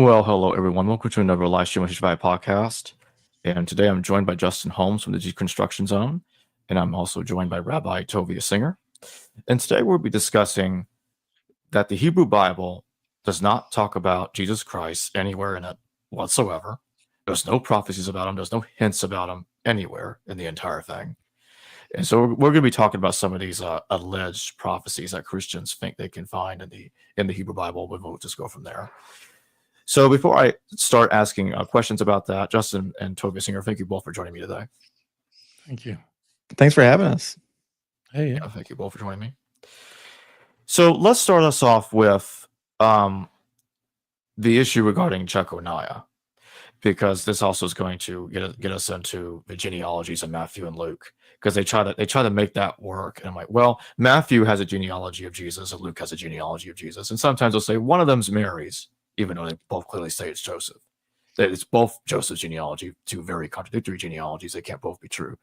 Well, hello everyone. Welcome to another live stream with Rabbi podcast. And today I'm joined by Justin Holmes from the Deconstruction Zone, and I'm also joined by Rabbi Tovia Singer. And today we'll be discussing that the Hebrew Bible does not talk about Jesus Christ anywhere in it whatsoever. There's no prophecies about him. There's no hints about him anywhere in the entire thing. And so we're going to be talking about some of these alleged prophecies that Christians think they can find in the Hebrew Bible. We'll just go from there. So before I start asking questions about that, Justin and Tovia Singer, thank you both for joining me today. Thank you. Thanks for having us. Hey, Yeah, thank you both for joining me. So let's start us off with the issue regarding Jeconiah, because this also is going to get us into the genealogies of Matthew and Luke, because they try to make that work. And I'm like, well, Matthew has a genealogy of Jesus and Luke has a genealogy of Jesus, and sometimes they'll say one of them's Mary's, even though they both clearly say it's Joseph. It's both Joseph's genealogy, two very contradictory genealogies. They can't both be true.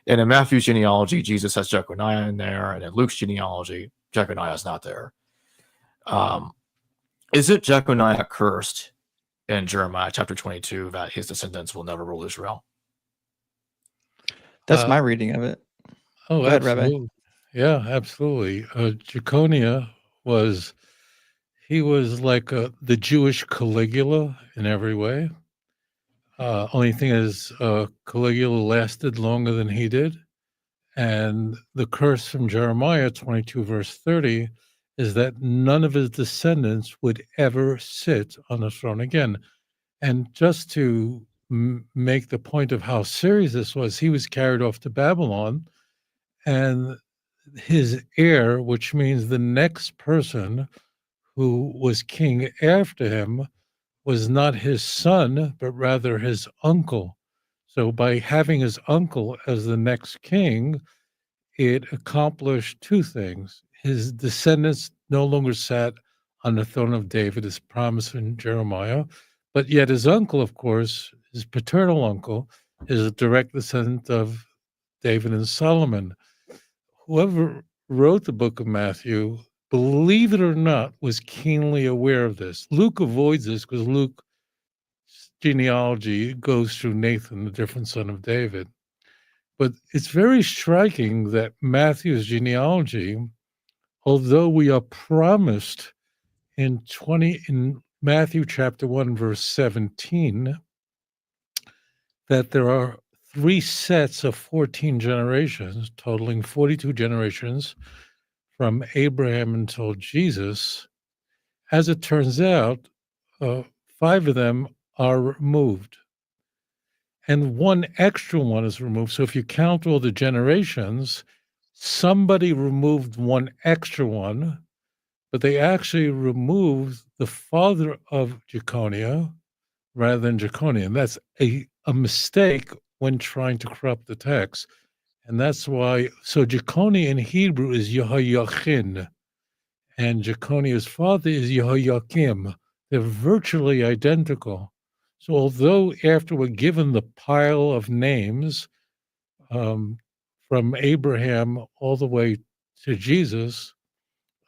And in Matthew's genealogy, Jesus has Jeconiah in there, and in Luke's genealogy, Jeconiah is not there. Is it Jeconiah cursed in Jeremiah chapter 22 that his descendants will never rule Israel? That's my reading of it. Oh, Go ahead, absolutely. Rabbi. Yeah, absolutely. Jeconiah was like the Jewish Caligula in every way. Only thing is, Caligula lasted longer than he did. And the curse from Jeremiah 22, verse 30, is that none of his descendants would ever sit on the throne again. And just to make the point of how serious this was, he was carried off to Babylon, and his heir, which means the next person who was king after him, was not his son, but rather his uncle. So by having his uncle as the next king, it accomplished two things. His descendants no longer sat on the throne of David, as promised in Jeremiah, but yet his uncle, of course, his paternal uncle, is a direct descendant of David and Solomon. Whoever wrote the book of Matthew, believe it or not, was keenly aware of this. Luke avoids this because Luke's genealogy goes through Nathan, the different son of David. But it's very striking that Matthew's genealogy, although we are promised in Matthew chapter 1, verse 17, that there are 3 sets of 14 generations, totaling 42 generations from Abraham until Jesus. As it turns out, 5 of them are removed. And 1 extra one is removed. So if you count all the generations, somebody removed 1 extra one, but they actually removed the father of Jeconiah rather than Jeconiah. And that's a mistake when trying to corrupt the text. And that's why, so Jeconiah in Hebrew is Jehoiachin, and Jeconiah's father is Jehoiakim. They're virtually identical. So although after we're given the pile of names from Abraham all the way to Jesus,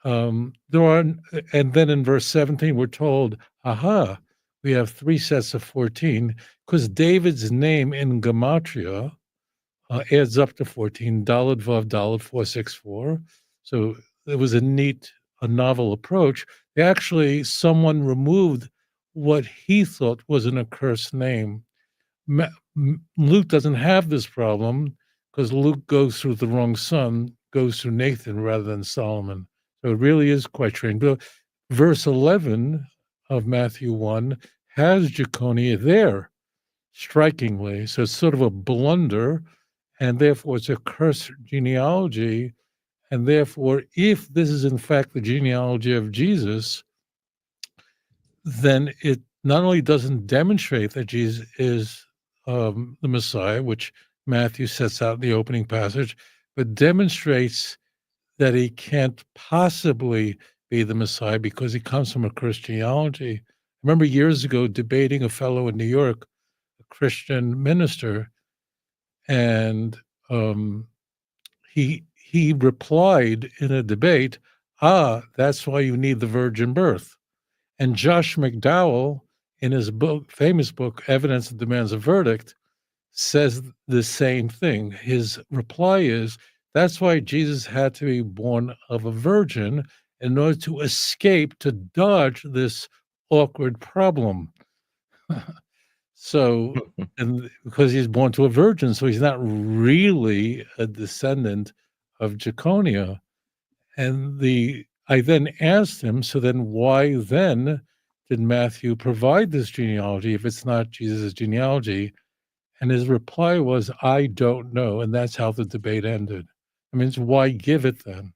there are, and then in verse 17 we're told, aha, we have 3 sets of 14, because David's name in Gematria adds up to 14, Daled Vav Daled 464. So it was a novel approach. Someone removed what he thought was an accursed name. Luke doesn't have this problem because Luke goes through the wrong son, goes through Nathan rather than Solomon. So it really is quite strange. But verse 11 of Matthew 1 has Jeconiah there, strikingly. So it's sort of a blunder, and therefore it's a cursed genealogy. And therefore, if this is in fact the genealogy of Jesus, then it not only doesn't demonstrate that Jesus is the Messiah, which Matthew sets out in the opening passage, but demonstrates that he can't possibly be the Messiah because he comes from a Christian genealogy. I remember years ago debating a fellow in New York, a Christian minister, and he replied in a debate, that's why you need the virgin birth. And Josh McDowell in his famous book, Evidence That Demands a Verdict, says the same thing. His reply is, that's why Jesus had to be born of a virgin in order to escape, to dodge this awkward problem. So, and because he's born to a virgin, so he's not really a descendant of Jeconia. And I then asked him, so then why then did Matthew provide this genealogy if it's not Jesus' genealogy? And his reply was, I don't know. And that's how the debate ended. I mean, why give it then?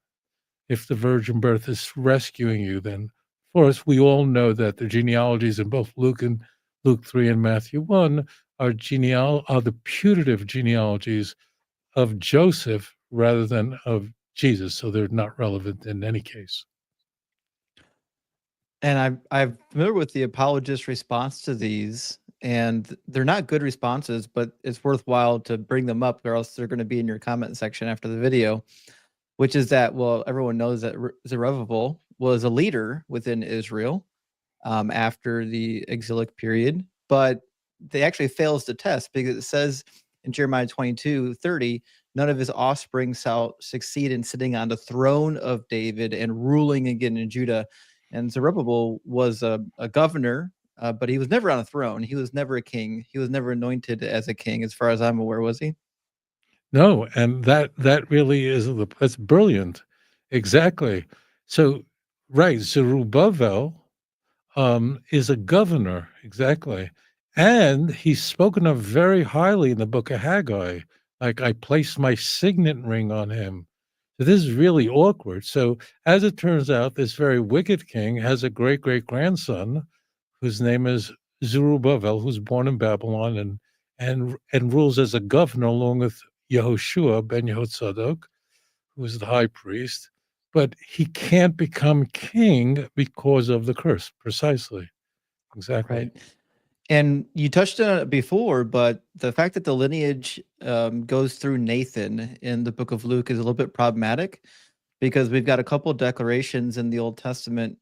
If the virgin birth is rescuing you, then for us, we all know that the genealogies in both Luke 3 and Matthew 1 are the putative genealogies of Joseph rather than of Jesus. So they're not relevant in any case. And I'm familiar with the apologist response to these, and they're not good responses, but it's worthwhile to bring them up, or else they're going to be in your comment section after the video, which is that, well, everyone knows that Zerubbabel was a leader within Israel after the exilic period, but they actually fails the test because it says in Jeremiah 22:30, none of his offspring shall succeed in sitting on the throne of David and ruling again in Judah. And Zerubbabel was a governor, but he was never on a throne. He was never a king. He was never anointed as a king, as far as I'm aware, was he? No, and that really is that's brilliant. Exactly. So, right, Zerubbabel is a governor, exactly. And he's spoken of very highly in the book of Haggai. Like, I placed my signet ring on him. So this is really awkward. So as it turns out, this very wicked king has a great-great-grandson whose name is Zerubbabel, who's born in Babylon and rules as a governor along with Yehoshua ben Yehotzadok, who is the high priest. But he can't become king because of the curse, precisely. Exactly. Right. And you touched on it before, but the fact that the lineage goes through Nathan in the book of Luke is a little bit problematic because we've got a couple of declarations in the Old Testament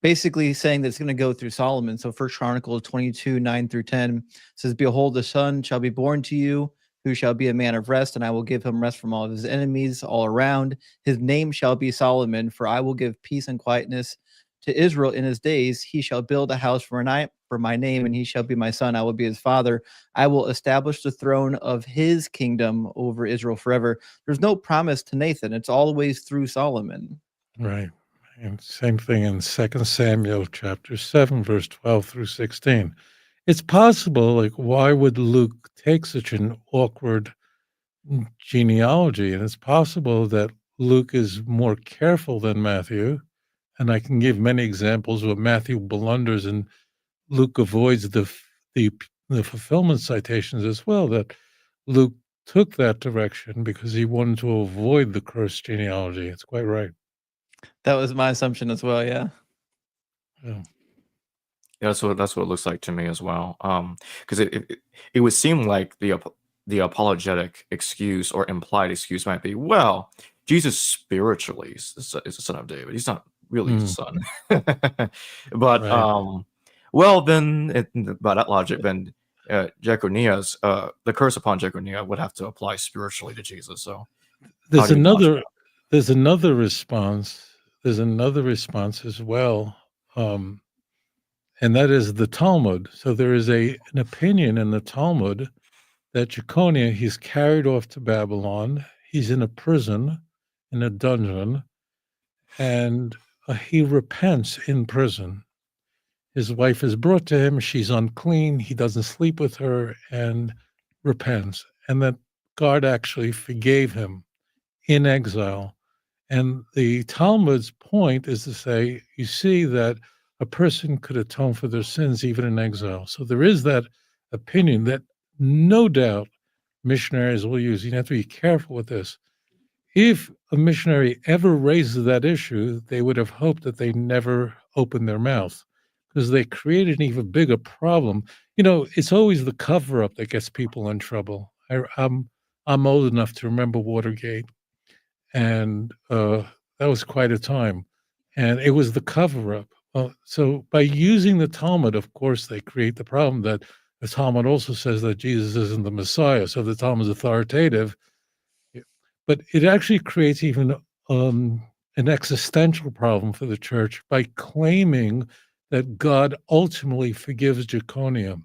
basically saying that it's going to go through Solomon. So First Chronicles 22:9-10 says, behold, a son shall be born to you, who shall be a man of rest, and I will give him rest from all of his enemies all around. His name shall be Solomon, for I will give peace and quietness to Israel in his days. He shall build a house for my name, and he shall be my son. I will be his father. I will establish the throne of his kingdom over Israel forever. There's no promise to Nathan. It's always through Solomon. Right. And same thing in 2 Samuel chapter 7, verse 12-16. It's possible, like, why would Luke take such an awkward genealogy? And it's possible that Luke is more careful than Matthew. And I can give many examples where Matthew blunders and Luke avoids the fulfillment citations as well, that Luke took that direction because he wanted to avoid the cursed genealogy. It's quite right. That was my assumption as well, yeah. Yeah. Yeah, that's what it looks like to me as well. Because it would seem like the apologetic excuse or implied excuse might be, well, Jesus spiritually is the son of David. He's not really the son. But Right. well, then by that logic, then Jeconiah's the curse upon Jeconiah would have to apply spiritually to Jesus. So There's how do you dodge another that? there's another response. There's another response as well. And that is the Talmud. So there is an opinion in the Talmud that Jeconiah, he's carried off to Babylon. He's in a prison, in a dungeon, and he repents in prison. His wife is brought to him. She's unclean. He doesn't sleep with her and repents. And that God actually forgave him in exile. And the Talmud's point is to say, you see that a person could atone for their sins even in exile. So there is that opinion that no doubt missionaries will use. You have to be careful with this. If a missionary ever raises that issue, they would have hoped that they never opened their mouth because they created an even bigger problem. You know, it's always the cover up that gets people in trouble. I'm old enough to remember Watergate, and that was quite a time. And it was the cover up. So by using the Talmud, of course, they create the problem that the Talmud also says that Jesus isn't the Messiah. So the Talmud is authoritative, but it actually creates even an existential problem for the church by claiming that God ultimately forgives Jeconiah.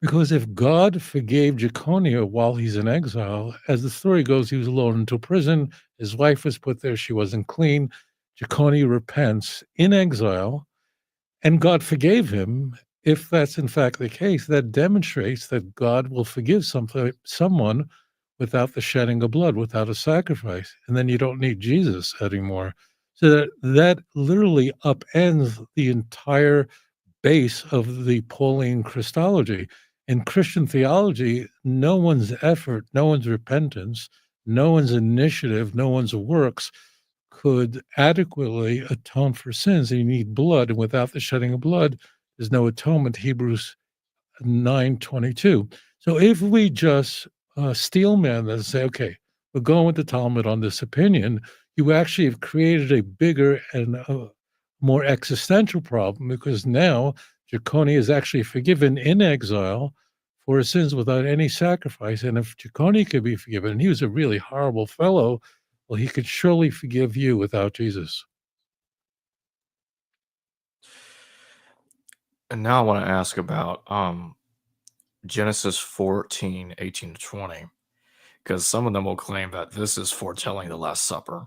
Because if God forgave Jeconiah while he's in exile, as the story goes, he was lowered into prison. His wife was put there. She wasn't clean. Jeconiah repents in exile, and God forgave him. If that's in fact the case, that demonstrates that God will forgive someone without the shedding of blood, without a sacrifice. And then you don't need Jesus anymore. So that literally upends the entire base of the Pauline Christology. In Christian theology, no one's effort, no one's repentance, no one's initiative, no one's works could adequately atone for sins. You need blood, and without the shedding of blood, there's no atonement. Hebrews 9:22. So if we just steelman that and say, okay, we're going with the Talmud on this opinion, you actually have created a bigger and more existential problem, because now Jeconiah is actually forgiven in exile for his sins without any sacrifice. And if Jeconiah could be forgiven, and he was a really horrible fellow, well, he could surely forgive you without Jesus. And now I want to ask about Genesis 14:18-20, because some of them will claim that this is foretelling the Last Supper.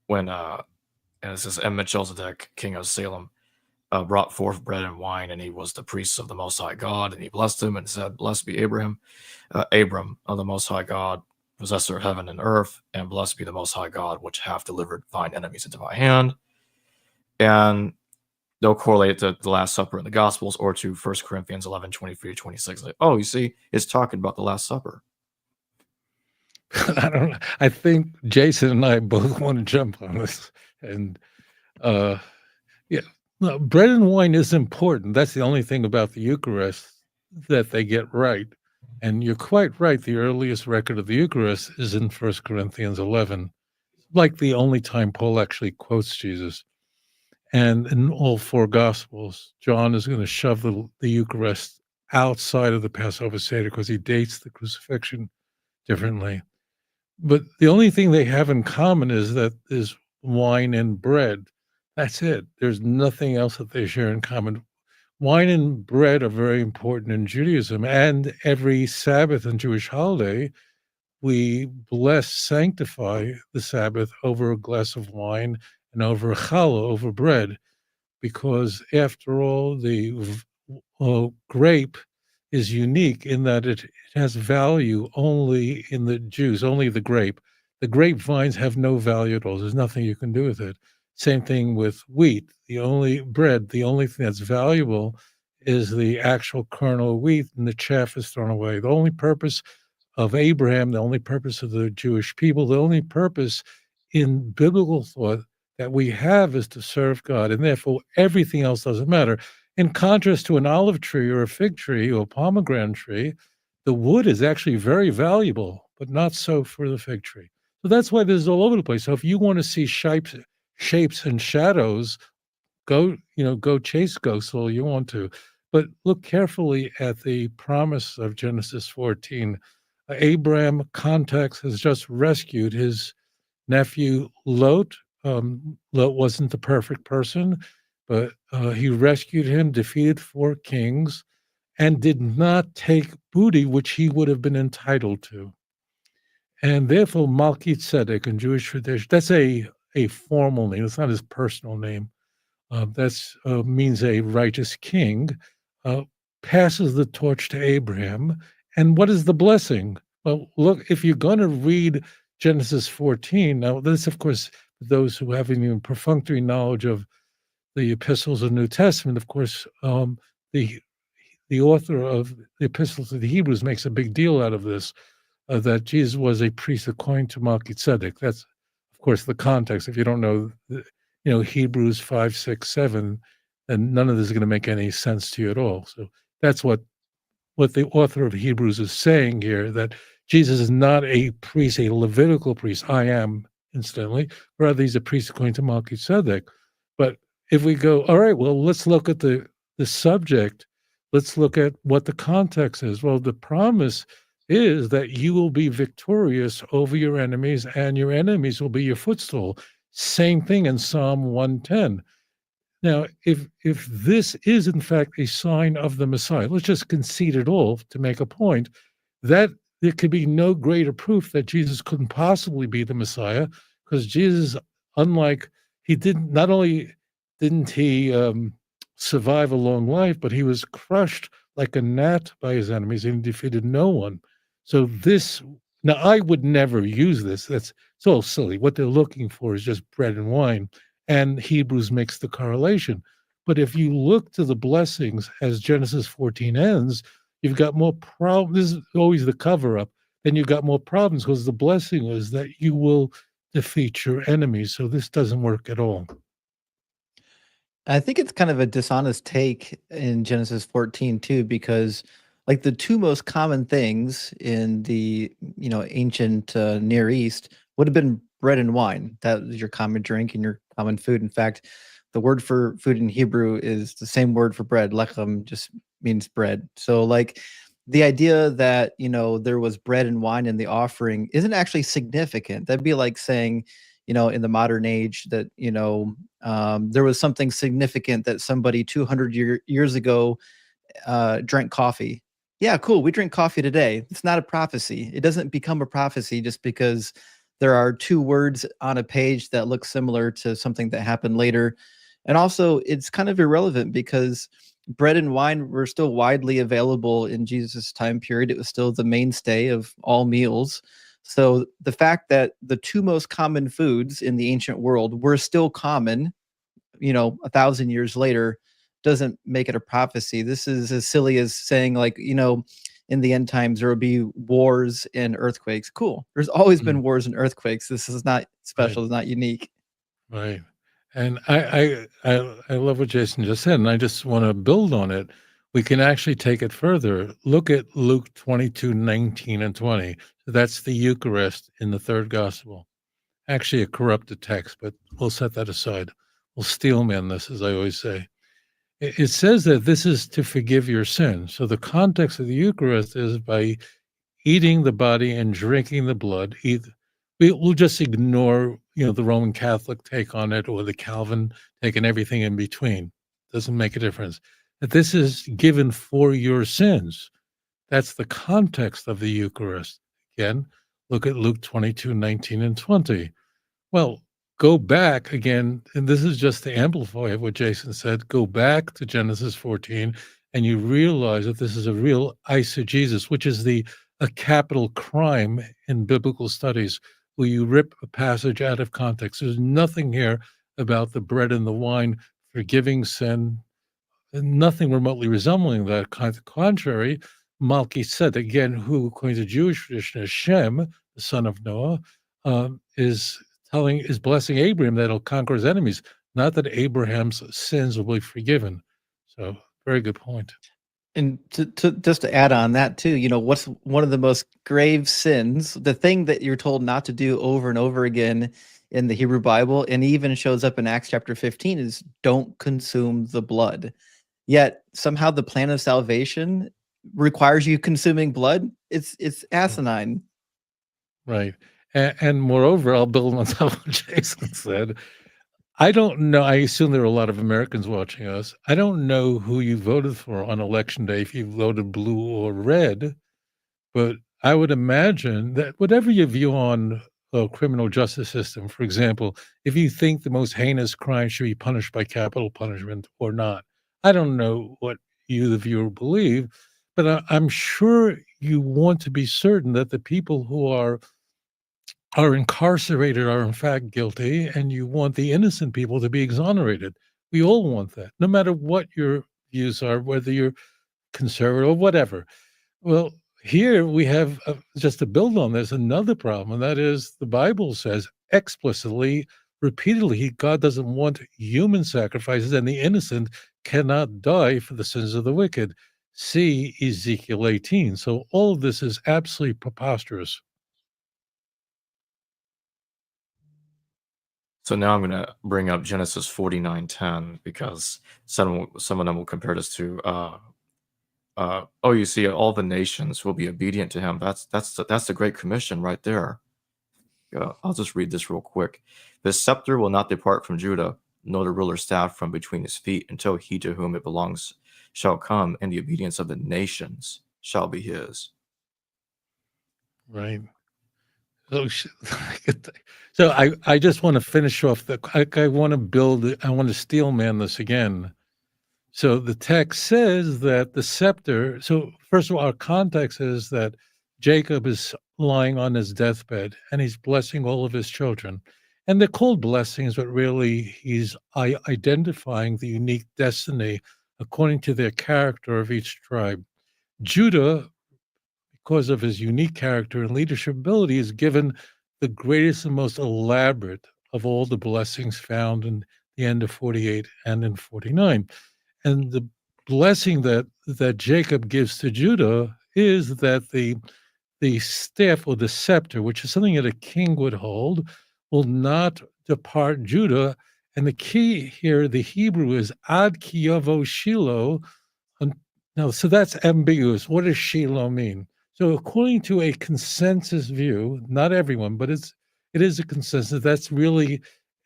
When and it says, and Melchizedek, king of Salem, brought forth bread and wine, and he was the priest of the Most High God, and he blessed him and said, "Blessed be Abram of the Most High God, possessor of heaven and earth, and blessed be the Most High God, which hath delivered thine enemies into thy hand." And they'll correlate it to the Last Supper in the Gospels or to 1 Corinthians 11:23-26. Like, oh, you see, it's talking about the Last Supper. I don't know. I think Jason and I both want to jump on this. And yeah, no, bread and wine is important. That's the only thing about the Eucharist that they get right. And you're quite right. The earliest record of the Eucharist is in 1 Corinthians 11, like the only time Paul actually quotes Jesus. And in all four Gospels, John is going to shove the Eucharist outside of the Passover Seder because he dates the crucifixion differently. But the only thing they have in common is that there's wine and bread. That's it. There's nothing else that they share in common. Wine and bread are very important in Judaism, and every Sabbath and Jewish holiday, we sanctify the Sabbath over a glass of wine and over a challah, over bread, because after all, the grape is unique in that it has value only in the juice, only the grape. The grapevines have no value at all. There's nothing you can do with it. Same thing with wheat. The only thing that's valuable is the actual kernel of wheat, and the chaff is thrown away. The only purpose of Abraham, the only purpose of the Jewish people, the only purpose in biblical thought that we have is to serve God, and therefore everything else doesn't matter. In contrast to an olive tree or a fig tree or a pomegranate tree, the wood is actually very valuable, but not so for the fig tree. So that's why this is all over the place. So if you want to see shapes and shadows, go chase ghosts all you want to. But look carefully at the promise of Genesis 14. Abraham, context, has just rescued his nephew Lot. Lot wasn't the perfect person, but he rescued him, defeated 4 kings, and did not take booty, which he would have been entitled to. And therefore, Melchizedek in Jewish tradition, that's a formal name. It's not his personal name. That's means a righteous king, passes the torch to Abraham. And what is the blessing? Well, look, if you're going to read Genesis 14, now this, of course, those who have even perfunctory knowledge of the epistles of the New Testament, of course, the author of the epistles of the Hebrews makes a big deal out of this, that Jesus was a priest according to Melchizedek. That's, of course, the context. If you don't know, Hebrews 5, 6, 7, then none of this is going to make any sense to you at all. So that's what the author of Hebrews is saying here, that Jesus is not a priest, a Levitical priest. I am, incidentally. Rather, he's a priest according to Melchizedek. But if we go, all right, well, let's look at the subject. Let's look at what the context is. Well, the promise is that you will be victorious over your enemies, and your enemies will be your footstool. Same thing in Psalm 110. Now, if this is in fact a sign of the Messiah, let's just concede it all to make a point that there could be no greater proof that Jesus couldn't possibly be the Messiah, because Jesus, unlike he didn't not only didn't he survive a long life, but he was crushed like a gnat by his enemies and defeated no one. So this now I would never use this. That's it's all silly. What they're looking for is just bread and wine, and Hebrews makes the correlation. But if you look to the blessings as Genesis 14 ends, you've got more problems. This is always the cover up. Then you've got more problems because the blessing is that you will defeat your enemies. So this doesn't work at all. I think it's kind of a dishonest take in Genesis 14 too, because like the two most common things in the ancient Near East would have been bread and wine. That was your common drink and your common food. In fact, the word for food in Hebrew is the same word for bread. Lechem just means bread. So like the idea that there was bread and wine in the offering isn't actually significant. That'd be like saying in the modern age that there was something significant that somebody 200 years ago drank coffee. Yeah, cool. We drink coffee today. It's not a prophecy. It doesn't become a prophecy just because there are two words on a page that look similar to something that happened later. And also, it's kind of irrelevant because bread and wine were still widely available in Jesus' time period. It was still the mainstay of all meals. So the fact that the two most common foods in the ancient world were still common, 1,000 years later, doesn't make it a prophecy. This is as silly as saying like, in the end times there will be wars and earthquakes. Cool. There's always been wars and earthquakes. This is not special. Right. It's not unique. Right. And I love what Jason just said, and I just want to build on it. We can actually take it further. Look at Luke 22:19 and 20. So that's the Eucharist in the third gospel. Actually a corrupted text, but we'll set that aside. We'll steel man this, as I always say. It says that this is to forgive your sins. So the context of the Eucharist is by eating the body and drinking the blood. We'll just ignore, the Roman Catholic take on it or the Calvin take and everything in between. Doesn't make a difference. That this is given for your sins. That's the context of the Eucharist. Again, look at Luke 22:19 and 20. Well, go back again, and this is just to amplify what Jason said. Go back to Genesis 14, and you realize that this is a real eisegesis, which is a capital crime in biblical studies, where you rip a passage out of context. There's nothing here about the bread and the wine forgiving sin, and nothing remotely resembling that. Quite the contrary, Malki said again, who according to Jewish tradition is Shem, the son of Noah, is blessing Abraham that he'll conquer his enemies, not that Abraham's sins will be forgiven. So very good point. And to just to add on that too, what's one of the most grave sins, the thing that you're told not to do over and over again in the Hebrew Bible, and even shows up in Acts chapter 15, is don't consume the blood. Yet somehow the plan of salvation requires you consuming blood. It's asinine. Right. And moreover, I'll build on top of what Jason said. I don't know. I assume there are a lot of Americans watching us. I don't know who you voted for on election day, if you voted blue or red, but I would imagine that whatever your view on the criminal justice system, for example, if you think the most heinous crime should be punished by capital punishment or not, I don't know what you, the viewer, believe, but I'm sure you want to be certain that the people who are incarcerated are in fact guilty, and you want the innocent people to be exonerated. We all want that, no matter what your views are, whether you're conservative or whatever. Well, here we have, just to build on this, another problem, and that is the Bible says explicitly, repeatedly, God doesn't want human sacrifices, and the innocent cannot die for the sins of the wicked. See Ezekiel 18. So all of this is absolutely preposterous. So now I'm going to bring up Genesis 49:10 because some of them will compare this to oh, you see, all the nations will be obedient to him. That's the Great Commission right there. I'll just read this real quick. The scepter will not depart from Judah, nor the ruler's staff from between his feet, until he to whom it belongs shall come, and the obedience of the nations shall be his. Right. So, so I just want to finish off I want to build, I want to steelman this again. So the text says that the scepter, so first of all, our context is that Jacob is lying on his deathbed and he's blessing all of his children. And they're called blessings, but really he's identifying the unique destiny according to their character of each tribe. Judah, because of his unique character and leadership ability, is given the greatest and most elaborate of all the blessings found in the end of 48 and in 49. And the blessing that Jacob gives to Judah is that the staff or the scepter, which is something that a king would hold, will not depart Judah. And the key here, the Hebrew is ad ki yavo Shiloh. Now, so that's ambiguous. What does Shiloh mean? So according to a consensus view, not everyone, but it is a consensus, that's really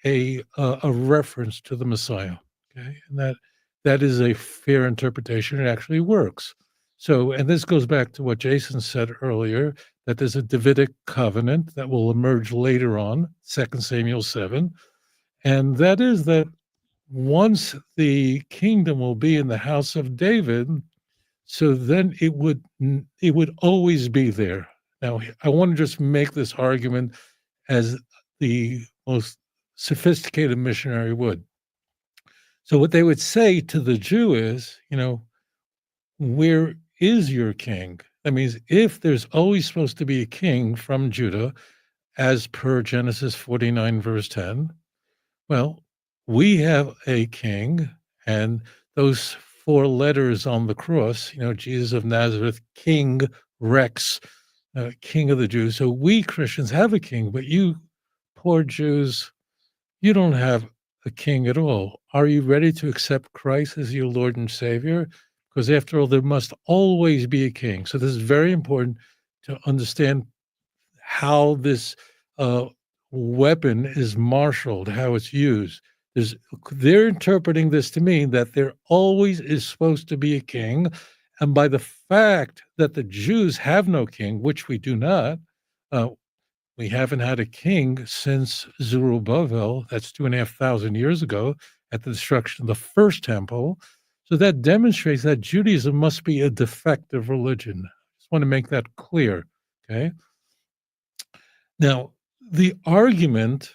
a reference to the Messiah. Okay, and that is a fair interpretation. It actually works. So, and this goes back to what Jason said earlier, that there's a Davidic covenant that will emerge later on, 2 Samuel 7. And that is that once the kingdom will be in the house of David, so then it would always be there. Now, I want to just make this argument as the most sophisticated missionary would. So what they would say to the Jew is, where is your king? That means if there's always supposed to be a king from Judah, as per Genesis 49, verse 10, well, we have a king, and those 4 letters on the cross, Jesus of Nazareth, King Rex, King of the Jews. So we Christians have a king, but you poor Jews, you don't have a king at all. Are you ready to accept Christ as your Lord and Savior? Because after all, there must always be a king. So this is very important to understand how this weapon is marshaled, how it's used. They're interpreting this to mean that there always is supposed to be a king. And by the fact that the Jews have no king, which we do not, we haven't had a king since Zerubbabel, that's 2,500 years ago, at the destruction of the first temple. So that demonstrates that Judaism must be a defective religion. I just want to make that clear, okay? Now, the argument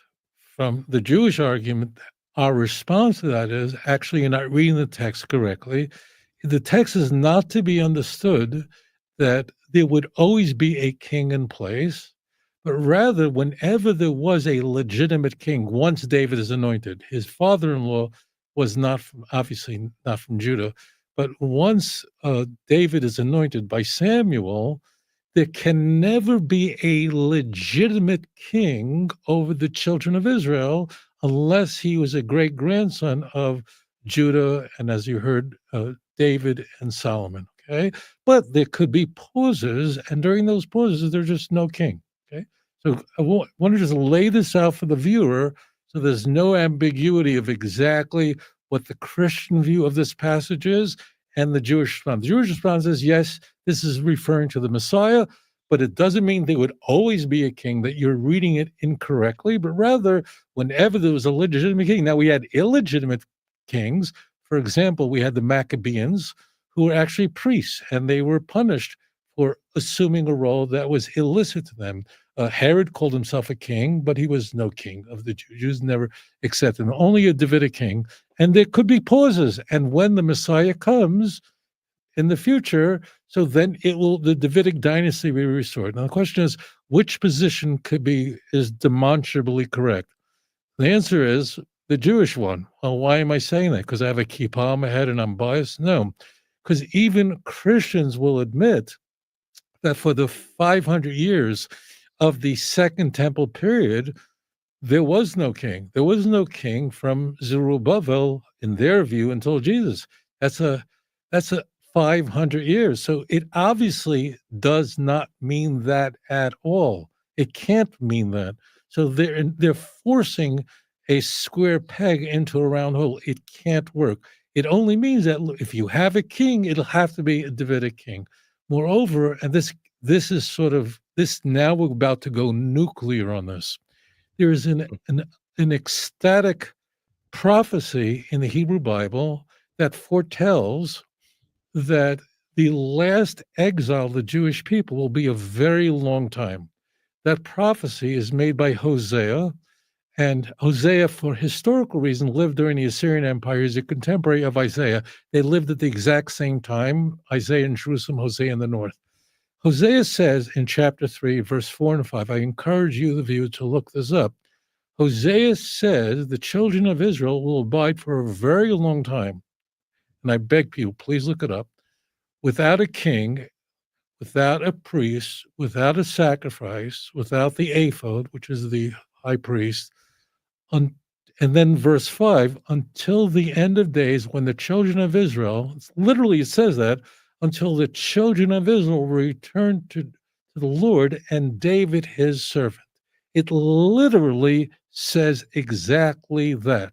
from the Jewish argument, our response to that is actually you're not reading the text correctly. The text is not to be understood that there would always be a king in place, but rather whenever there was a legitimate king, once David is anointed, his father-in-law was obviously not from Judah, but once David is anointed by Samuel, there can never be a legitimate king over the children of Israel unless he was a great-grandson of Judah and, as you heard, David and Solomon, okay? But there could be pauses, and during those pauses, there's just no king, okay? So I want to just lay this out for the viewer so there's no ambiguity of exactly what the Christian view of this passage is and the Jewish response. The Jewish response is, yes, this is referring to the Messiah, but it doesn't mean there would always be a king, that you're reading it incorrectly, but rather whenever there was a legitimate king. Now, we had illegitimate kings. For example, we had the Maccabees, who were actually priests, and they were punished for assuming a role that was illicit to them. Herod called himself a king, but he was no king of the Jews. Jews never accepted him, only a Davidic king. And there could be pauses. And when the Messiah comes in the future, so then the Davidic dynasty be restored. Now the question is, which position is demonstrably correct? The answer is the Jewish one. Well, why am I saying that? Because I have a kippah on my head and I'm biased? No, because even Christians will admit that for the 500 years of the Second Temple period, there was no king. There was no king from Zerubbabel, in their view, until Jesus. That's a 500 years. So it obviously does not mean that at all. It can't mean that. So they're forcing a square peg into a round hole. It can't work. It only means that if you have a king, it'll have to be a Davidic king. Moreover, and this is sort of this, now we're about to go nuclear on this. There is an ecstatic prophecy in the Hebrew Bible that foretells that the last exile of the Jewish people will be a very long time. That prophecy is made by Hosea, and Hosea, for historical reasons, lived during the Assyrian Empire. He's a contemporary of Isaiah. They lived at the exact same time, Isaiah in Jerusalem, Hosea in the north. Hosea says in chapter 3, verse 4 and 5, I encourage you, the viewer, to look this up. Hosea says the children of Israel will abide for a very long time. And I beg people, please look it up. Without a king, without a priest, without a sacrifice, without the ephod, which is the high priest, and then verse 5, until the end of days when the children of Israel, literally it says that, until the children of Israel return to the Lord and David his servant. It literally says exactly that.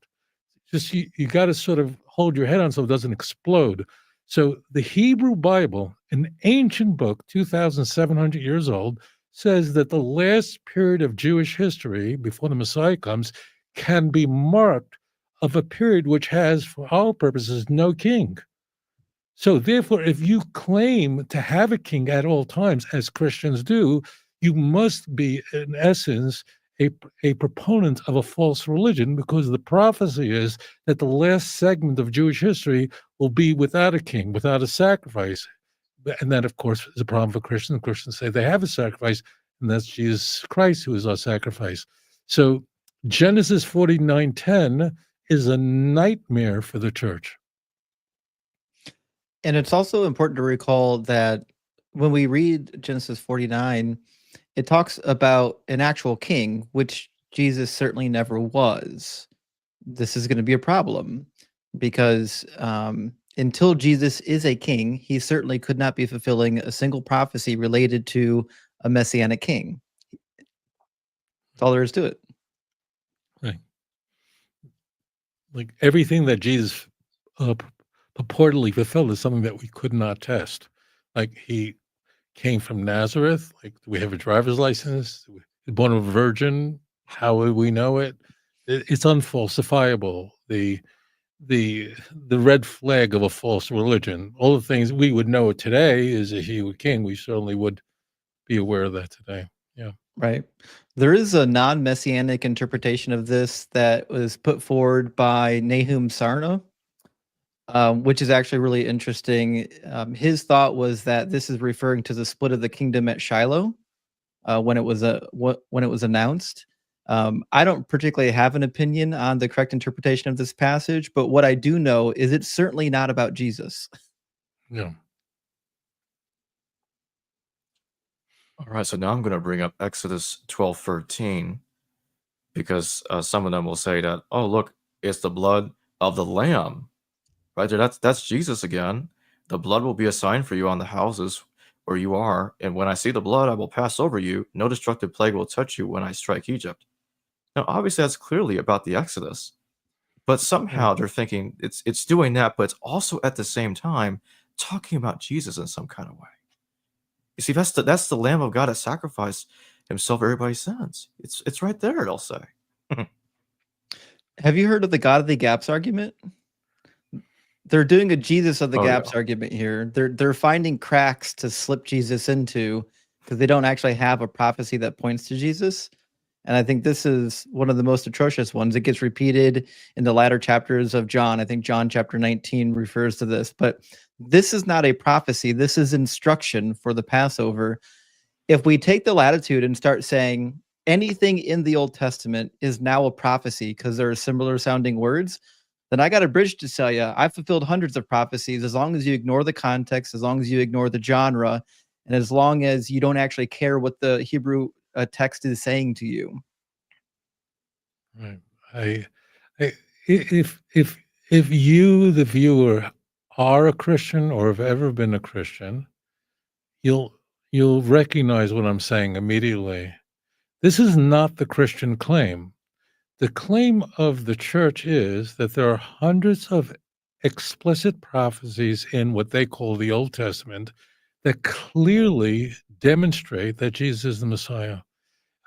Just you got to sort of hold your head on so it doesn't explode. So the Hebrew Bible, an ancient book, 2,700 years old, says that the last period of Jewish history before the Messiah comes can be marked of a period which has, for our purposes, no king. So therefore, if you claim to have a king at all times, as Christians do, you must be, in essence, a proponent of a false religion, because the prophecy is that the last segment of Jewish history will be without a king, without a sacrifice. And that, of course, is a problem for Christians. Christians say they have a sacrifice, and that's Jesus Christ who is our sacrifice. So Genesis 49:10 is a nightmare for the church. And it's also important to recall that when we read Genesis 49, it talks about an actual king, which Jesus certainly never was. This is going to be a problem because until Jesus is a king, he certainly could not be fulfilling a single prophecy related to a messianic king. That's all there is to it. Right. Like everything that Jesus purportedly fulfilled is something that we could not test. Like he came from Nazareth. Like, do we have a driver's license? He's born of a virgin. How would we know it? It's unfalsifiable. The red flag of a false religion. All the things we would know today is if he were king, we certainly would be aware of that today. Yeah. Right. There is a non-messianic interpretation of this that was put forward by Nahum Sarna, which is actually really interesting. His thought was that this is referring to the split of the kingdom at Shiloh when it was announced. I don't particularly have an opinion on the correct interpretation of this passage, but what I do know is it's certainly not about Jesus. Yeah. All right, so now I'm going to bring up Exodus 12:13 because some of them will say that, oh, look, it's the blood of the lamb, right there. That's Jesus again. The blood will be a sign for you on the houses where you are, and when I see the blood, I will pass over you. No destructive plague will touch you when I strike Egypt. Now, obviously, that's clearly about the Exodus, but somehow they're thinking it's doing that, but it's also at the same time talking about Jesus in some kind of way. You see, that's the Lamb of God that sacrificed himself for everybody's sins. It's right there, they'll say. Have you heard of the God of the Gaps argument? They're doing a Jesus of the Gaps argument here. They're finding cracks to slip Jesus into because they don't actually have a prophecy that points to Jesus. And I think this is one of the most atrocious ones. It gets repeated in the latter chapters of John. I think John chapter 19 refers to this. But this is not a prophecy. This is instruction for the Passover. If we take the latitude and start saying anything in the Old Testament is now a prophecy because there are similar sounding words, then I got a bridge to tell you. I've fulfilled hundreds of prophecies as long as you ignore the context, as long as you ignore the genre, and as long as you don't actually care what the Hebrew text is saying to you. Right. I if you, the viewer, are a Christian or have ever been a Christian, you'll you'll recognize what I'm saying immediately. This is not the Christian claim. The claim of the church is that there are hundreds of explicit prophecies in what they call the Old Testament that clearly demonstrate that Jesus is the Messiah.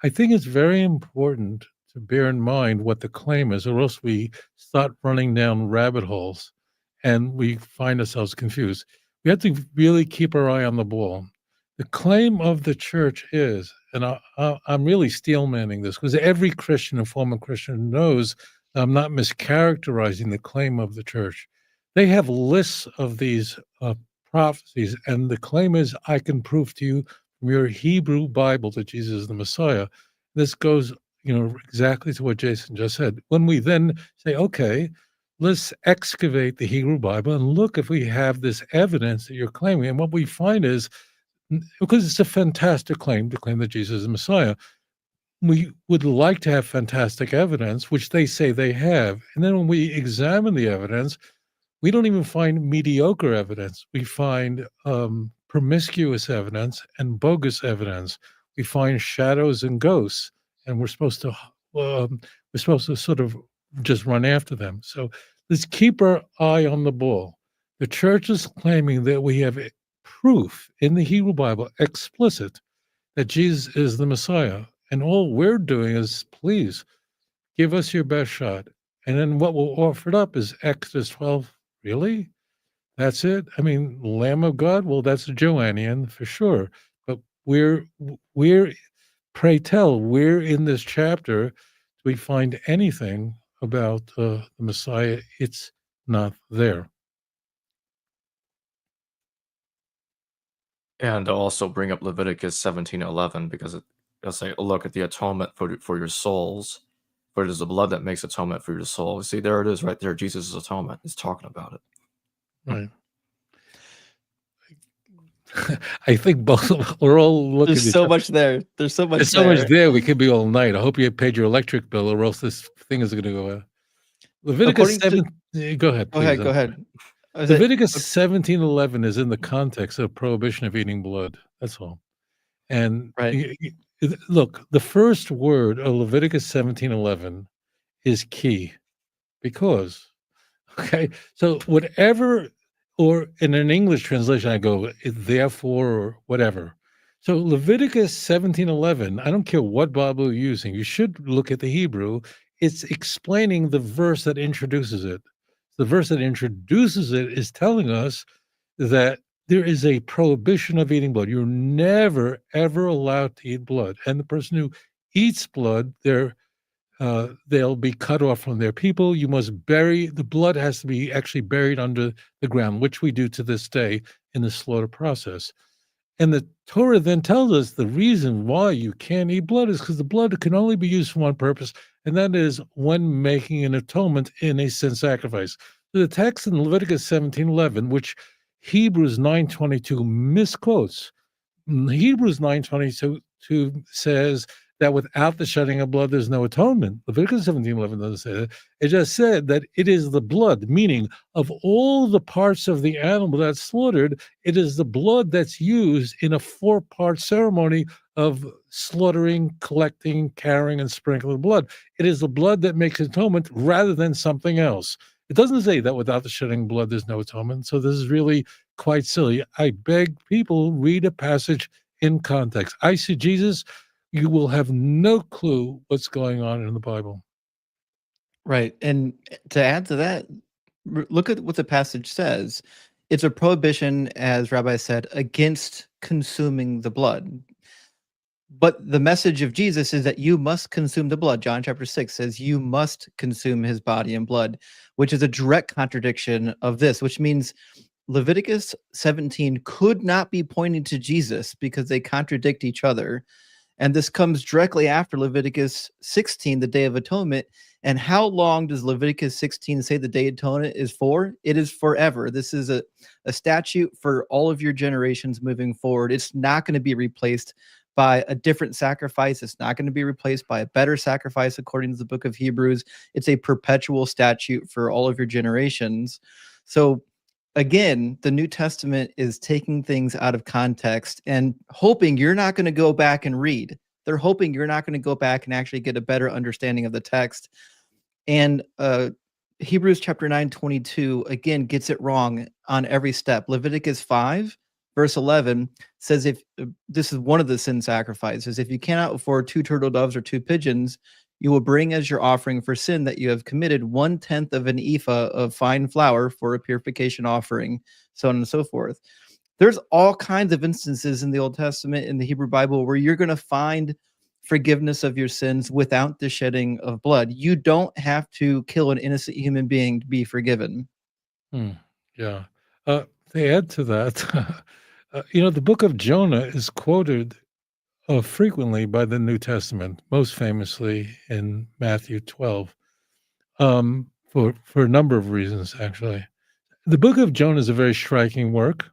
I think it's very important to bear in mind what the claim is, or else we start running down rabbit holes and we find ourselves confused. We have to really keep our eye on the ball. The claim of the church is, and I'm really steel manning this because every Christian and former Christian knows I'm not mischaracterizing the claim of the church. They have lists of these prophecies, and the claim is, I can prove to you from your Hebrew Bible that Jesus is the Messiah. This goes, exactly to what Jason just said. When we then say, okay, let's excavate the Hebrew Bible and look if we have this evidence that you're claiming. And what we find is, because it's a fantastic claim to claim that Jesus is the Messiah, we would like to have fantastic evidence, which they say they have. And then when we examine the evidence, we don't even find mediocre evidence. We find promiscuous evidence and bogus evidence. We find shadows and ghosts, and we're supposed to sort of just run after them. So let's keep our eye on the ball. The church is claiming that we have proof in the Hebrew Bible, explicit, that Jesus is the Messiah, and all we're doing is, please give us your best shot. And then what we'll offer it up is Exodus 12. Really? That's it? I mean, Lamb of God? Well, that's a Joannian for sure. But we're pray tell, where in this chapter do we find anything about the Messiah? It's not there. And I'll also bring up Leviticus 17:11 because it'll say, "Look at the atonement for your souls, for it is the blood that makes atonement for your soul." See, there it is, right there. Jesus' atonement is talking about it. Right. I think we're all looking at There's each so other. much there. There's so much There's so much there. there. We could be all night. I hope you paid your electric bill, or else this thing is going to go out. Leviticus According to 7. Go ahead, Go please. ahead, go ahead. I was like, Leviticus 17:11 is in the context of prohibition of eating blood. That's all. And right. look, the first word of Leviticus 17:11 is key because, okay, so whatever, or in an English translation, I go, therefore, or whatever. So Leviticus 17:11, I don't care what Bible you're using, you should look at the Hebrew. It's explaining the verse that introduces it. The verse that introduces it is telling us that there is a prohibition of eating blood. You're never, ever allowed to eat blood. And the person who eats blood, they'll be cut off from their people. You must bury the blood, has to be actually buried under the ground, which we do to this day in the slaughter process. And the Torah then tells us the reason why you can't eat blood is because the blood can only be used for one purpose, and that is when making an atonement in a sin sacrifice. So the text in Leviticus 17:11, which Hebrews 9:22 misquotes, Hebrews 9:22 says that without the shedding of blood, there's no atonement. Leviticus 17:11 doesn't say that. It just said that it is the blood, meaning of all the parts of the animal that's slaughtered, it is the blood that's used in a 4-part ceremony of slaughtering, collecting, carrying, and sprinkling blood. It is the blood that makes atonement rather than something else. It doesn't say that without the shedding of blood, there's no atonement. So this is really quite silly. I beg people, read a passage in context. I see Jesus, you will have no clue what's going on in the Bible. Right. And to add to that, look at what the passage says. It's a prohibition, as Rabbi said, against consuming the blood. But the message of Jesus is that you must consume the blood. John chapter 6 says you must consume his body and blood, which is a direct contradiction of this, which means Leviticus 17 could not be pointing to Jesus because they contradict each other. And this comes directly after Leviticus 16, the Day of Atonement. And how long does Leviticus 16 say the Day of Atonement is for? It is forever. This is a statute for all of your generations moving forward. It's not going to be replaced by a different sacrifice. It's not going to be replaced by a better sacrifice, according to the book of Hebrews. It's a perpetual statute for all of your generations. So again, the New Testament is taking things out of context and hoping you're not going to go back and read. They're hoping you're not going to go back and actually get a better understanding of the text. And Hebrews chapter 9:22 again gets it wrong on every step. Leviticus 5 verse 11 says, if this is one of the sin sacrifices, if you cannot afford 2 turtle doves or 2 pigeons, you will bring as your offering for sin that you have committed 1/10 of an ephah of fine flour for a purification offering, so on and so forth. There's all kinds of instances in the Old Testament, in the Hebrew Bible, where you're going to find forgiveness of your sins without the shedding of blood. You don't have to kill an innocent human being to be forgiven. Yeah. To add to that, the book of Jonah is quoted frequently by the New Testament, most famously in Matthew 12, for a number of reasons, actually. The book of Jonah is a very striking work,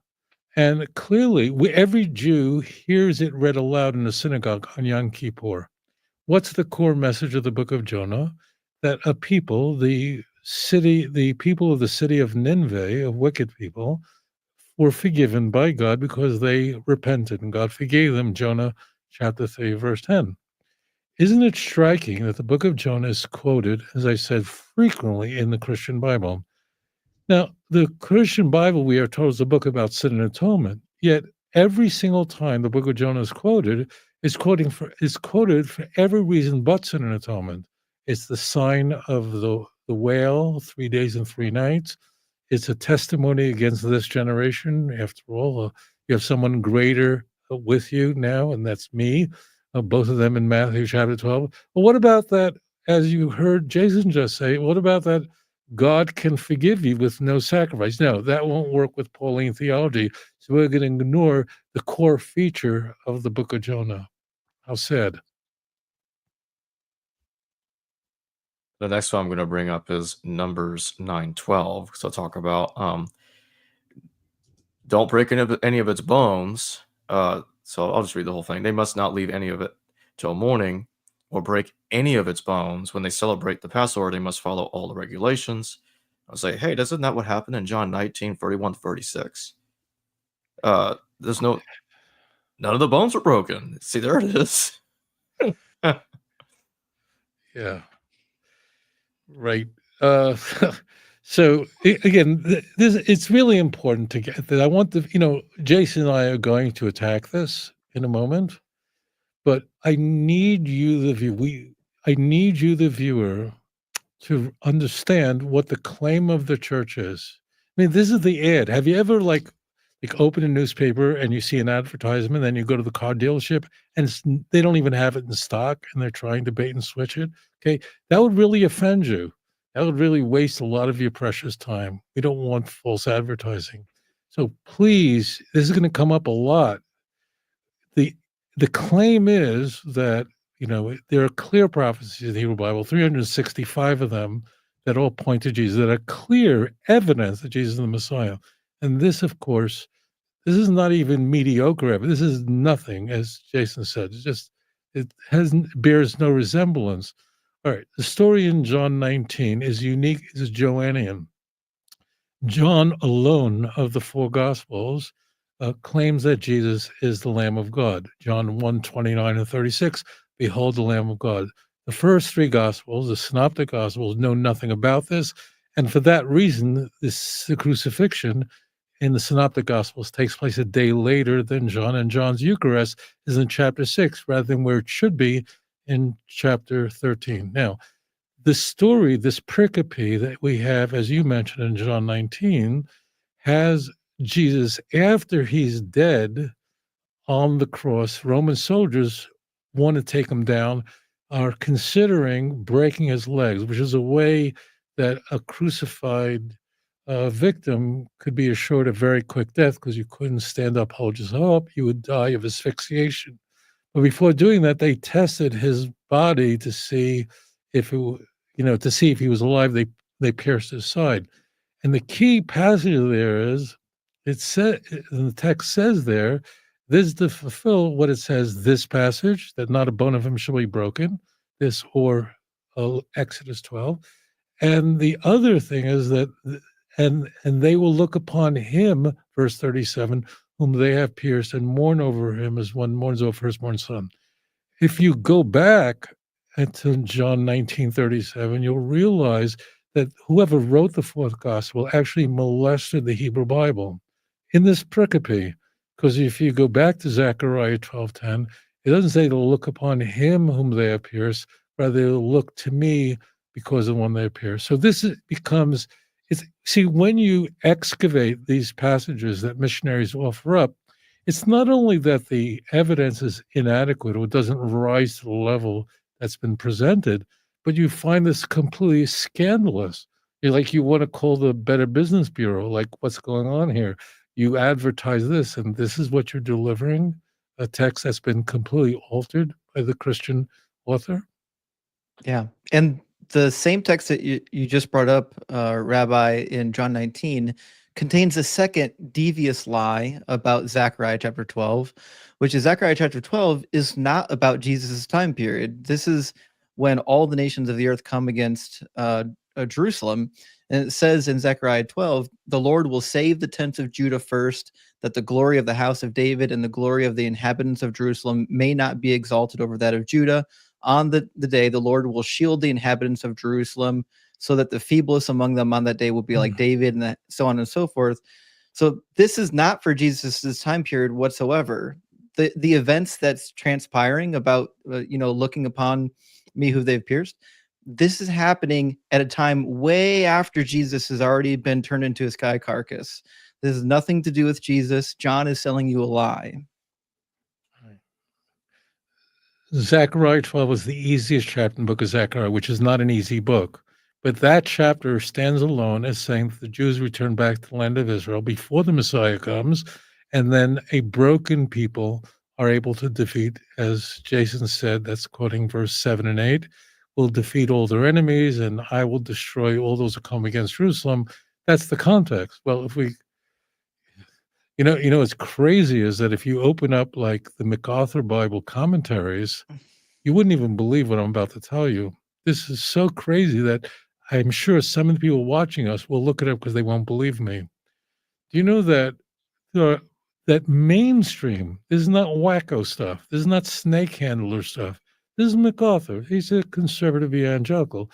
and clearly every Jew hears it read aloud in the synagogue on Yom Kippur. What's the core message of the book of Jonah? That a people, the people of the city of Nineveh, of wicked people, were forgiven by God because they repented, and God forgave them, Jonah chapter 3, verse 10. Isn't it striking that the book of Jonah is quoted, as I said, frequently in the Christian Bible? Now, the Christian Bible, we are told, is a book about sin and atonement, yet every single time the book of Jonah is quoted, it's quoted for every reason but sin and atonement. It's the sign of the whale, 3 days and 3 nights. It's a testimony against this generation. After all, you have someone greater with you now, and that's me, both of them in Matthew chapter 12. But what about that, as you heard Jason just say, what about that God can forgive you with no sacrifice? No, that won't work with Pauline theology. So we're going to ignore the core feature of the book of Jonah. How sad. The next one I'm going to bring up is Numbers 9:12. So I'll talk about don't break any of its bones. So I'll just read the whole thing. They must not leave any of it till morning or break any of its bones. When they celebrate the Passover, they must follow all the regulations. I was like, hey, isn't that what happened in John 19:31-36? There's none of the bones were broken. See, there it is. Yeah. Right. So again, it's really important to get that. I want Jason and I are going to attack this in a moment, but I need you, the viewer, to understand what the claim of the church is. I mean, this is the ad. Have you ever open a newspaper and you see an advertisement, then you go to the car dealership and they don't even have it in stock and they're trying to bait and switch it? Okay, that would really offend you. That would really waste a lot of your precious time. We don't want false advertising. So please, this is going to come up a lot. The claim is that there are clear prophecies in the Hebrew Bible, 365 of them, that all point to Jesus, that are clear evidence that Jesus is the Messiah. And this, of course, this is not even mediocre evidence. This is nothing, as Jason said. It bears no resemblance. All right, the story in John 19 is unique, is Joannian. John alone of the 4 Gospels claims that Jesus is the Lamb of God. John 1:29-36, behold the Lamb of God. The first 3 Gospels, the Synoptic Gospels, know nothing about this. And for that reason, the crucifixion in the Synoptic Gospels takes place a day later than John, and John's Eucharist is in chapter 6 rather than where it should be in chapter 13. Now, the story, this pericope that we have, as you mentioned in John 19, has Jesus after he's dead on the cross. Roman soldiers want to take him down, are considering breaking his legs, which is a way that a crucified victim could be assured a very quick death because you couldn't stand up, hold yourself up, you would die of asphyxiation. But before doing that, they tested his body to see if he was alive. They pierced his side. And the key passage there is, the text says there This is to fulfill what it says, this passage, that not a bone of him shall be broken, this or Exodus 12. And the other thing is that, and they will look upon him, verse 37, whom they have pierced, and mourn over him as one mourns over firstborn son. If you go back to John 19:37, you'll realize that whoever wrote the fourth gospel actually molested the Hebrew Bible in this pericope. Because if you go back to Zechariah 12:10, it doesn't say they'll look upon him whom they have pierced, rather they'll look to me because of the one they have pierced. So this becomes, see, when you excavate these passages that missionaries offer up, it's not only that the evidence is inadequate or doesn't rise to the level that's been presented, but you find this completely scandalous. You want to call the Better Business Bureau, like, what's going on here? You advertise this, and this is what you're delivering, a text that's been completely altered by the Christian author? Yeah. And the same text that you just brought up, Rabbi, in John 19, contains a second devious lie about Zechariah chapter 12, which is Zechariah chapter 12 is not about Jesus' time period. This is when all the nations of the earth come against Jerusalem. And it says in Zechariah 12, the Lord will save the tents of Judah first, that the glory of the house of David and the glory of the inhabitants of Jerusalem may not be exalted over that of Judah. On the day, the Lord will shield the inhabitants of Jerusalem, so that the feeblest among them on that day will be like David, and so on and so forth. So this is not for Jesus' time period whatsoever. The events that's transpiring about, looking upon me who they've pierced, this is happening at a time way after Jesus has already been turned into a sky carcass. This has nothing to do with Jesus. John is selling you a lie. Zechariah 12 is the easiest chapter in the book of Zechariah, which is not an easy book. But that chapter stands alone as saying that the Jews return back to the land of Israel before the Messiah comes, and then a broken people are able to defeat, as Jason said, that's quoting verse 7 and 8, will defeat all their enemies, and I will destroy all those who come against Jerusalem. That's the context. Well, if we, what's crazy is that if you open up like the MacArthur Bible commentaries, you wouldn't even believe what I'm about to tell you. This is so crazy that I'm sure some of the people watching us will look it up because they won't believe me. Do you know that that mainstream, this is not wacko stuff. This is not snake handler stuff. This is MacArthur. He's a conservative evangelical.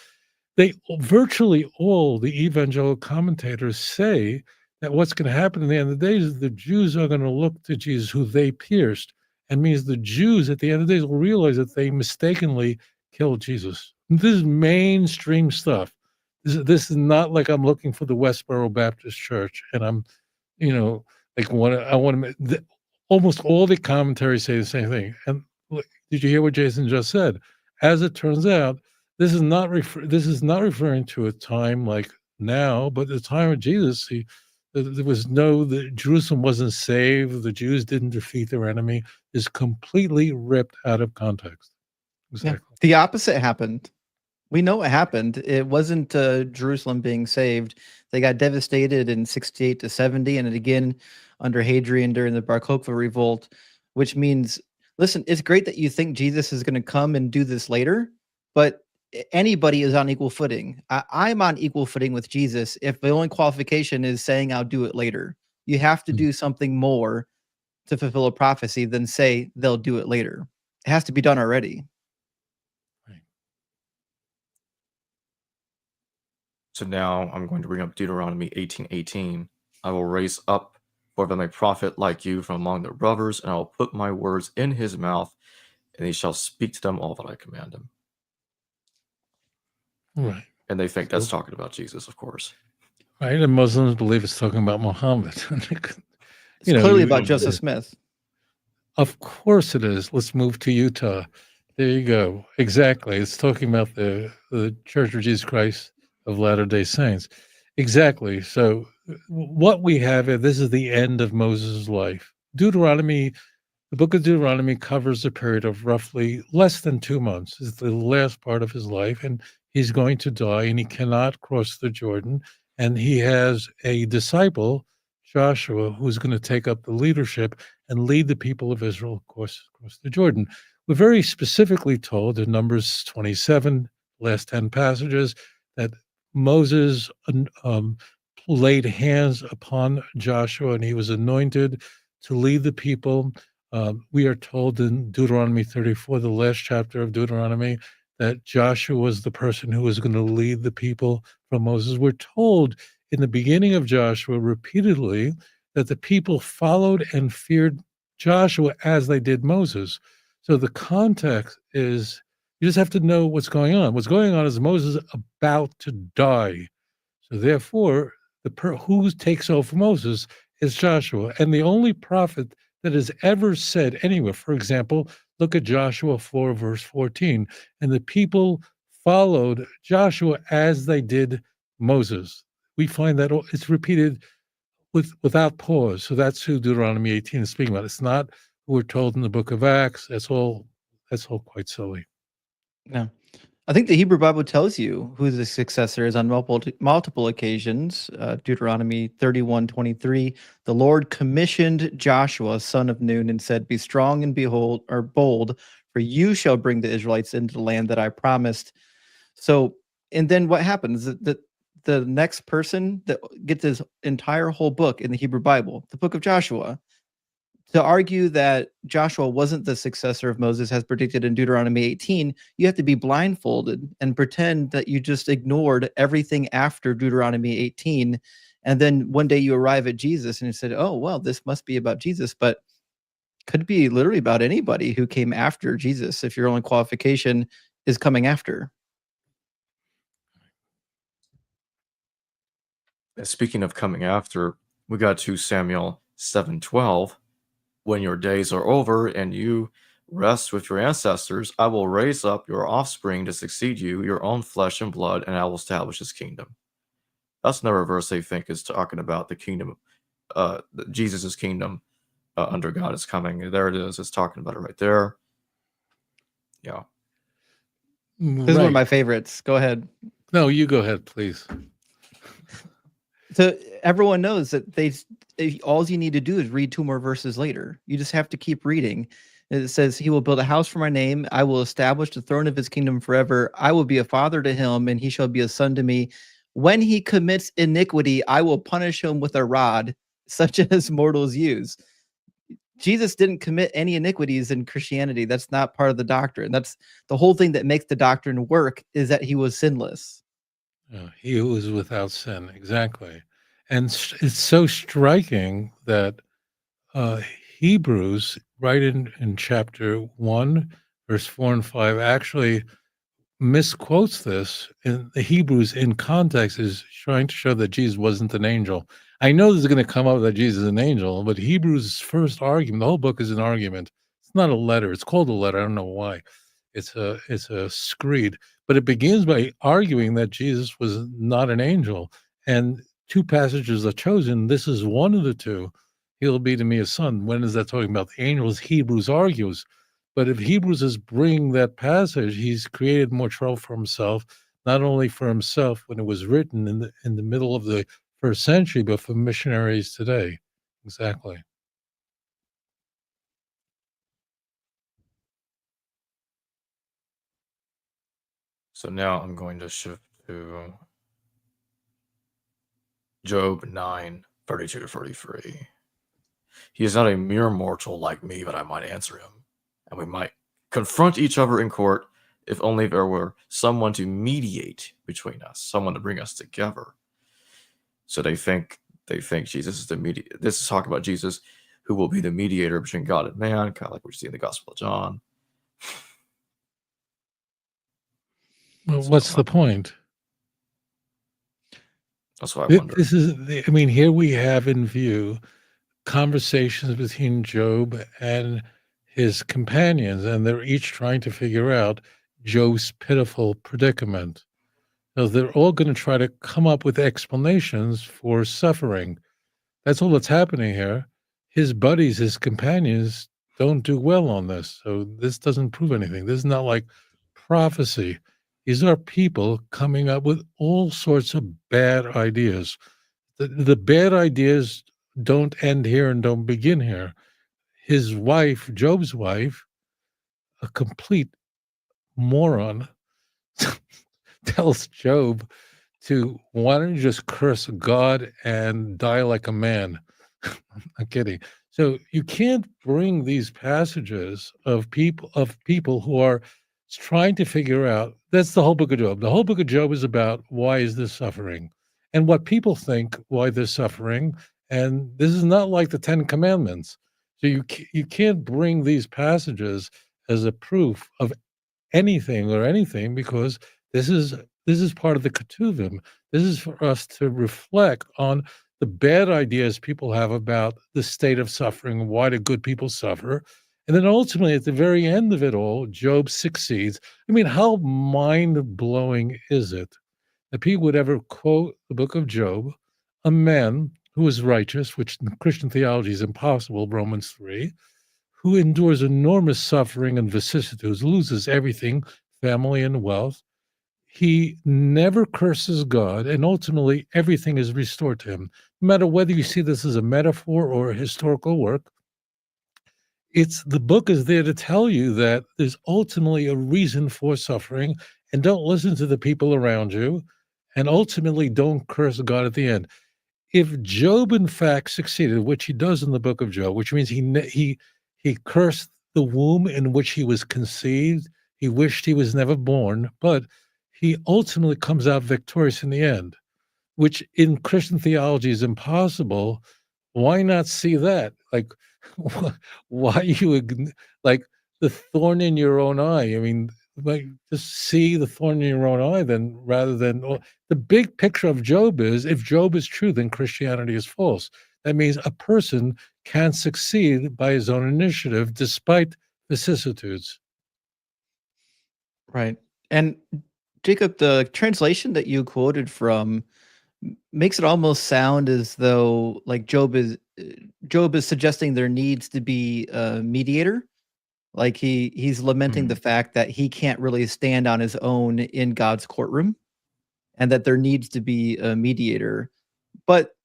Virtually all the evangelical commentators say that what's going to happen in the end of the days is the Jews are going to look to Jesus, who they pierced, and means the Jews at the end of the days will realize that they mistakenly killed Jesus. This is mainstream stuff. This is not like I'm looking for the Westboro Baptist Church, and I'm, almost all the commentaries say the same thing. And did you hear what Jason just said? As it turns out, this is not referring to a time like now, but the time of Jesus. There was Jerusalem wasn't saved. The Jews didn't defeat their enemy. Is completely ripped out of context. Exactly. Yeah. The opposite happened. We know what happened. It wasn't Jerusalem being saved. They got devastated in 68 to 70, and again under Hadrian during the Bar Kokhba revolt, which means, listen, it's great that you think Jesus is going to come and do this later, but anybody is on equal footing. I'm on equal footing with Jesus if the only qualification is saying I'll do it later. You have to do something more to fulfill a prophecy than say they'll do it later. It has to be done already. So now I'm going to bring up Deuteronomy 18:18. I will raise up for them a prophet like you from among their brothers, and I will put my words in his mouth, and he shall speak to them all that I command him. Right. And they think that's talking about Jesus, of course. Right. And Muslims believe it's talking about Muhammad. It's clearly about Joseph Smith. Of course it is. Let's move to Utah. There you go. Exactly. It's talking about the Church of Jesus Christ of Latter-day Saints. Exactly. So what we have here, this is the end of Moses' life. Deuteronomy, the book of Deuteronomy covers a period of roughly less than 2 months. It's the last part of his life, and he's going to die, and he cannot cross the Jordan. And he has a disciple, Joshua, who's going to take up the leadership and lead the people of Israel, of course, across the Jordan. We're very specifically told in Numbers 27, last 10 passages, that Moses laid hands upon Joshua and he was anointed to lead the people. We are told in Deuteronomy 34, the last chapter of Deuteronomy, that Joshua was the person who was going to lead the people from Moses. We're told in the beginning of Joshua repeatedly that the people followed and feared Joshua as they did Moses. So the context is, you just have to know what's going on. What's going on is Moses about to die. So therefore, who takes over Moses is Joshua. And the only prophet that has ever said anywhere, for example, look at Joshua 4, verse 14. And the people followed Joshua as they did Moses. We find that it's repeated without pause. So that's who Deuteronomy 18 is speaking about. It's not who we're told in the book of Acts. That's all quite silly. Yeah. I think the Hebrew Bible tells you who the successor is on multiple occasions. Deuteronomy 31:23, the Lord commissioned Joshua, son of Nun, and said, "Be strong and bold, for you shall bring the Israelites into the land that I promised." So, and then what happens? The next person that gets this entire whole book in the Hebrew Bible, the book of Joshua, to argue that Joshua wasn't the successor of Moses as predicted in Deuteronomy 18, you have to be blindfolded and pretend that you just ignored everything after Deuteronomy 18. And then one day you arrive at Jesus and you said, oh, well, this must be about Jesus, but could be literally about anybody who came after Jesus if your only qualification is coming after. And speaking of coming after, we got 2 Samuel 7:12. When your days are over and you rest with your ancestors, I will raise up your offspring to succeed you, your own flesh and blood, and I will establish his kingdom. That's another verse they think is talking about the kingdom, Jesus' kingdom under God is coming. There it is. It's talking about it right there. Yeah. This is one of my favorites. Go ahead. No, you go ahead, please. So everyone knows that all you need to do is read 2 more verses later. You just have to keep reading. It says, he will build a house for my name. I will establish the throne of his kingdom forever. I will be a father to him, and he shall be a son to me. When he commits iniquity, I will punish him with a rod, such as mortals use. Jesus didn't commit any iniquities in Christianity. That's not part of the doctrine. That's the whole thing that makes the doctrine work, is that he was sinless. He was without sin, exactly. And it's so striking that Hebrews, right in chapter 1, verse 4 and 5, actually misquotes this. In the Hebrews, in context, is trying to show that Jesus wasn't an angel. I know this is going to come up that Jesus is an angel, but Hebrews' first argument, the whole book is an argument. It's not a letter. It's called a letter. I don't know why. It's a screed, but it begins by arguing that Jesus was not an angel. And 2 passages are chosen. This is one of the 2. He'll be to me a son. When is that talking about the angels? Hebrews argues. But if Hebrews is bringing that passage, he's created more trouble for himself, not only for himself when it was written in the middle of the 1st century, but for missionaries today. Exactly. So now I'm going to shift to Job 9:32-33. He is not a mere mortal like me, but I might answer him, and we might confront each other in court if only there were someone to mediate between us, someone to bring us together. So they think Jesus is the mediator. This is talking about Jesus, who will be the mediator between God and man, kind of like we see in the Gospel of John. Well, what's the point? That's what I wonder. Here we have in view conversations between Job and his companions, and they're each trying to figure out Job's pitiful predicament. So they're all going to try to come up with explanations for suffering. That's all that's happening here. His buddies, his companions, don't do well on this. So this doesn't prove anything. This is not like prophecy. These are people coming up with all sorts of bad ideas. The bad ideas don't end here and don't begin here. His wife, Job's wife, a complete moron, tells Job to, why don't you just curse God and die like a man? I'm kidding. So you can't bring these passages of people who are trying to figure out. That's the whole book of Job. The whole book of Job is about why is this suffering, and what people think why they're suffering. And this is not like the Ten Commandments. So you can't bring these passages as a proof of anything, because this is part of the Ketuvim. This is for us to reflect on the bad ideas people have about the state of suffering, why do good people suffer, and then ultimately at the very end of it all, Job succeeds. I mean, how mind-blowing is it that people would ever quote the book of Job, a man who is righteous, which in Christian theology is impossible, Romans 3, who endures enormous suffering and vicissitudes, loses everything, family and wealth. He never curses God, and ultimately everything is restored to him. No matter whether you see this as a metaphor or a historical work, the book is there to tell you that there's ultimately a reason for suffering, and don't listen to the people around you, and ultimately don't curse God at the end. If Job in fact succeeded, which he does in the book of Job, which means he cursed the womb in which he was conceived, he wished he was never born, but he ultimately comes out victorious in the end, which in Christian theology is impossible. Why not see that? Like, why like the thorn in your own eye? I mean, like, just see the thorn in your own eye, then, rather than the big picture of Job is, if Job is true, then Christianity is false. That means a person can succeed by his own initiative despite vicissitudes. Right. And Jacob, the translation that you quoted from makes it almost sound as though like Job is suggesting there needs to be a mediator. Like he's lamenting the fact that he can't really stand on his own in God's courtroom, and that there needs to be a mediator. But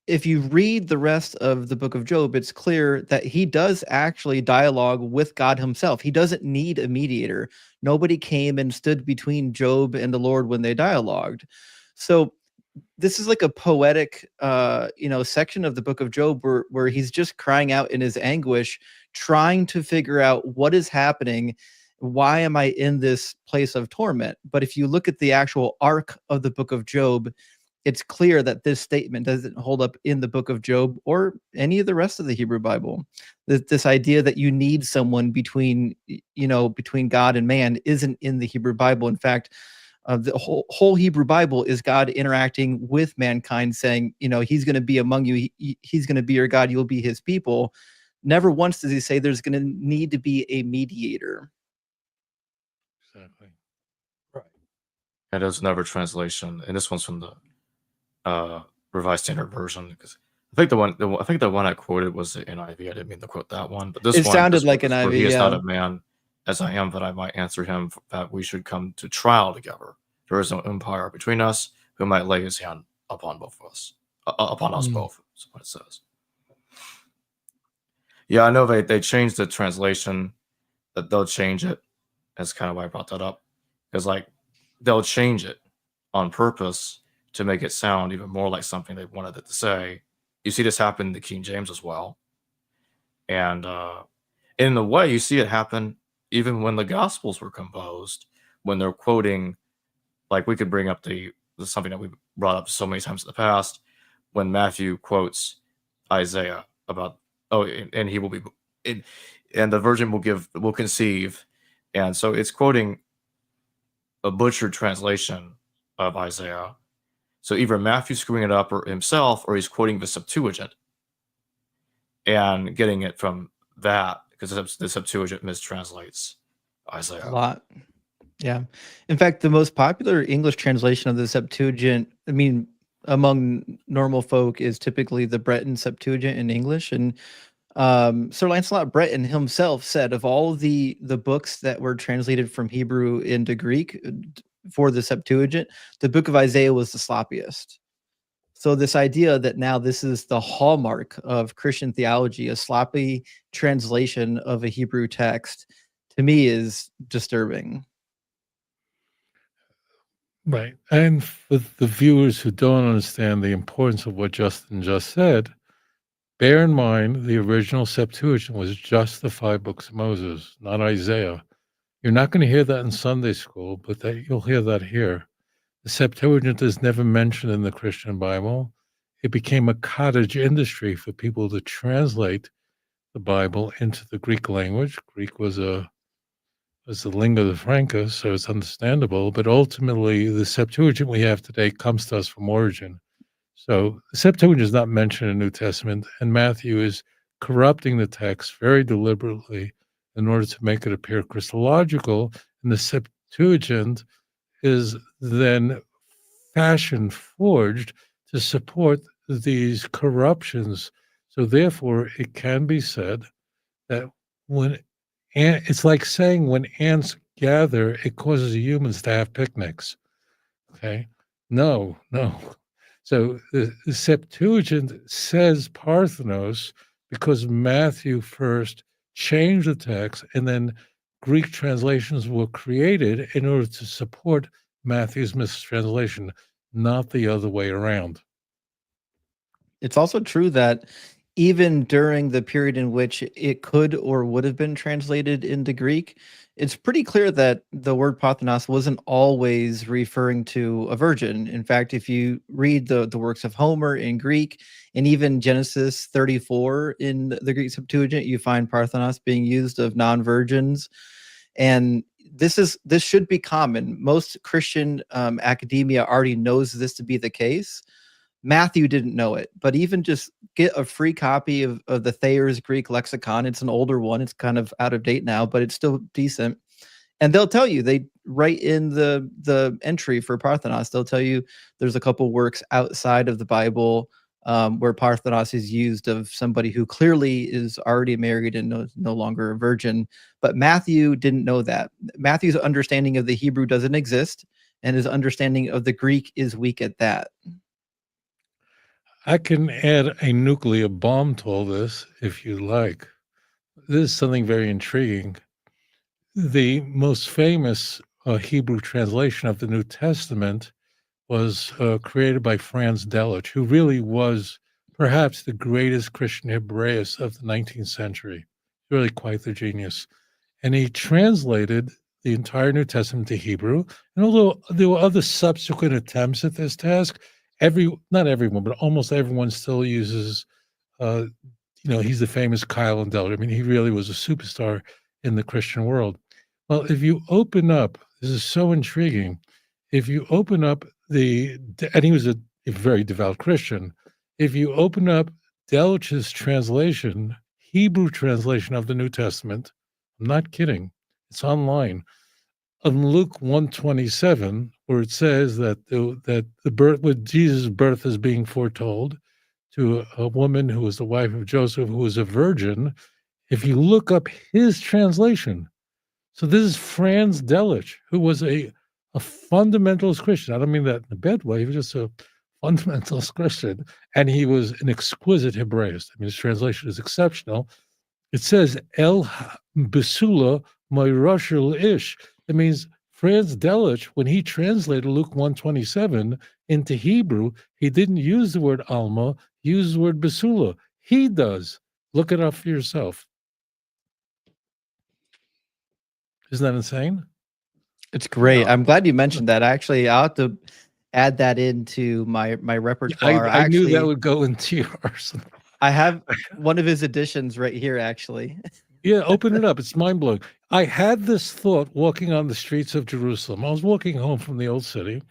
if you read the rest of the book of Job, it's clear that he does actually dialogue with God himself. He doesn't need a mediator. Nobody came and stood between Job and the Lord when they dialogued. So this is like a poetic section of the book of Job where he's just crying out in his anguish, trying to figure out what is happening. Why am I in this place of torment? But if you look at the actual arc of the book of Job, it's clear that this statement doesn't hold up in the book of Job or any of the rest of the Hebrew Bible. This idea that you need someone between God and man isn't in the Hebrew Bible. In fact, the whole Hebrew Bible is God interacting with mankind, saying, he's going to be among you. He's going to be your God. You'll be his people. Never once does he say there's going to need to be a mediator. Exactly. Right. And there's another translation, and this one's from the Revised Standard Version, because I think the one I quoted was the NIV. I didn't mean to quote that one, but this one sounded like NIV. He is not a man as I am, that I might answer him, that we should come to trial together. There is no umpire between us who might lay his hand upon both of us, upon us both. Is what it says. Yeah, I know they changed the translation. That they'll change it. That's kind of why I brought that up, because like they'll change it on purpose to make it sound even more like something they wanted it to say. You see this happen in the King James as well. And in a way, you see it happen even when the Gospels were composed, when they're quoting, like we could bring up something that we've brought up so many times in the past, when Matthew quotes Isaiah about, and he will be, and the virgin will conceive. And so it's quoting a butchered translation of Isaiah. So either Matthew's screwing it up or himself, or he's quoting the Septuagint and getting it from that, because the Septuagint mistranslates Isaiah. A lot. Yeah. In fact, the most popular English translation of the Septuagint, I mean, among normal folk, is typically the Breton Septuagint in English. And Sir Lancelot Breton himself said of all the books that were translated from Hebrew into Greek for the Septuagint, the book of Isaiah was the sloppiest. So this idea that now this is the hallmark of Christian theology, a sloppy translation of a Hebrew text, to me is disturbing. Right. And for the viewers who don't understand the importance of what Justin just said, bear in mind the original Septuagint was just the 5 books of Moses, not Isaiah. You're not going to hear that in Sunday school, but you'll hear that here. The Septuagint is never mentioned in the Christian Bible. It became a cottage industry for people to translate the Bible into the Greek language. Greek was the lingua franca, so it's understandable. But ultimately, the Septuagint we have today comes to us from origin. So the Septuagint is not mentioned in the New Testament, and Matthew is corrupting the text very deliberately in order to make it appear Christological. And the Septuagint is then fashion forged to support these corruptions. So therefore, it can be said that it's like saying when ants gather, it causes humans to have picnics. Okay? No. So the Septuagint says Parthenos because Matthew first changed the text, and then Greek translations were created in order to support Matthew's mistranslation, not the other way around. It's also true that even during the period in which it could or would have been translated into Greek, it's pretty clear that the word Parthenos wasn't always referring to a virgin. In fact, if you read the works of Homer in Greek and even Genesis 34 in the Greek Septuagint, you find Parthenos being used of non-virgins. And this should be common. Most Christian academia already knows this to be the case. Matthew didn't know it, but even just get a free copy of the Thayer's Greek lexicon. It's an older one. It's kind of out of date now, but it's still decent. And they'll tell you, they write in the entry for Parthenos, they'll tell you there's a couple works outside of the Bible where Parthenos is used of somebody who clearly is already married and no longer a virgin. But Matthew didn't know that. Matthew's understanding of the Hebrew doesn't exist, and his understanding of the Greek is weak at that. I can add a nuclear bomb to all this if you like. This is something very intriguing. The most famous Hebrew translation of the New Testament was created by Franz Delitzsch, who really was perhaps the greatest Christian Hebraist of the 19th century. Really quite the genius. And he translated the entire New Testament to Hebrew. And although there were other subsequent attempts at this task, not everyone, but almost everyone still uses, he's the famous Kyle and Delitzsch. I mean, he really was a superstar in the Christian world. Well, if you open up, this is so intriguing. If you open up and he was a very devout Christian. If you open up Delitzsch's translation, Hebrew translation of the New Testament, I'm not kidding, it's online. On Luke 1:27, where it says that the birth, with Jesus' birth is being foretold to a woman who was the wife of Joseph, who was a virgin. If you look up his translation, so this is Franz Delitzsch, who was a fundamentalist Christian. I don't mean that in a bad way. He was just a fundamentalist Christian, and he was an exquisite Hebraist. I mean, his translation is exceptional. It says El Besula Moirashel Ish. It means Franz Delitzsch, when he translated Luke 1:27 into Hebrew, he didn't use the word Alma, he used the word Besula. He does. Look it up for yourself. Isn't that insane? It's great. I'm glad you mentioned that. Actually, I'll have to add that into my repertoire. I knew that would go into your arsenal. I have one of his editions right here, actually. Yeah, open it up. It's mind-blowing. I had this thought walking on the streets of Jerusalem. I was walking home from the old city,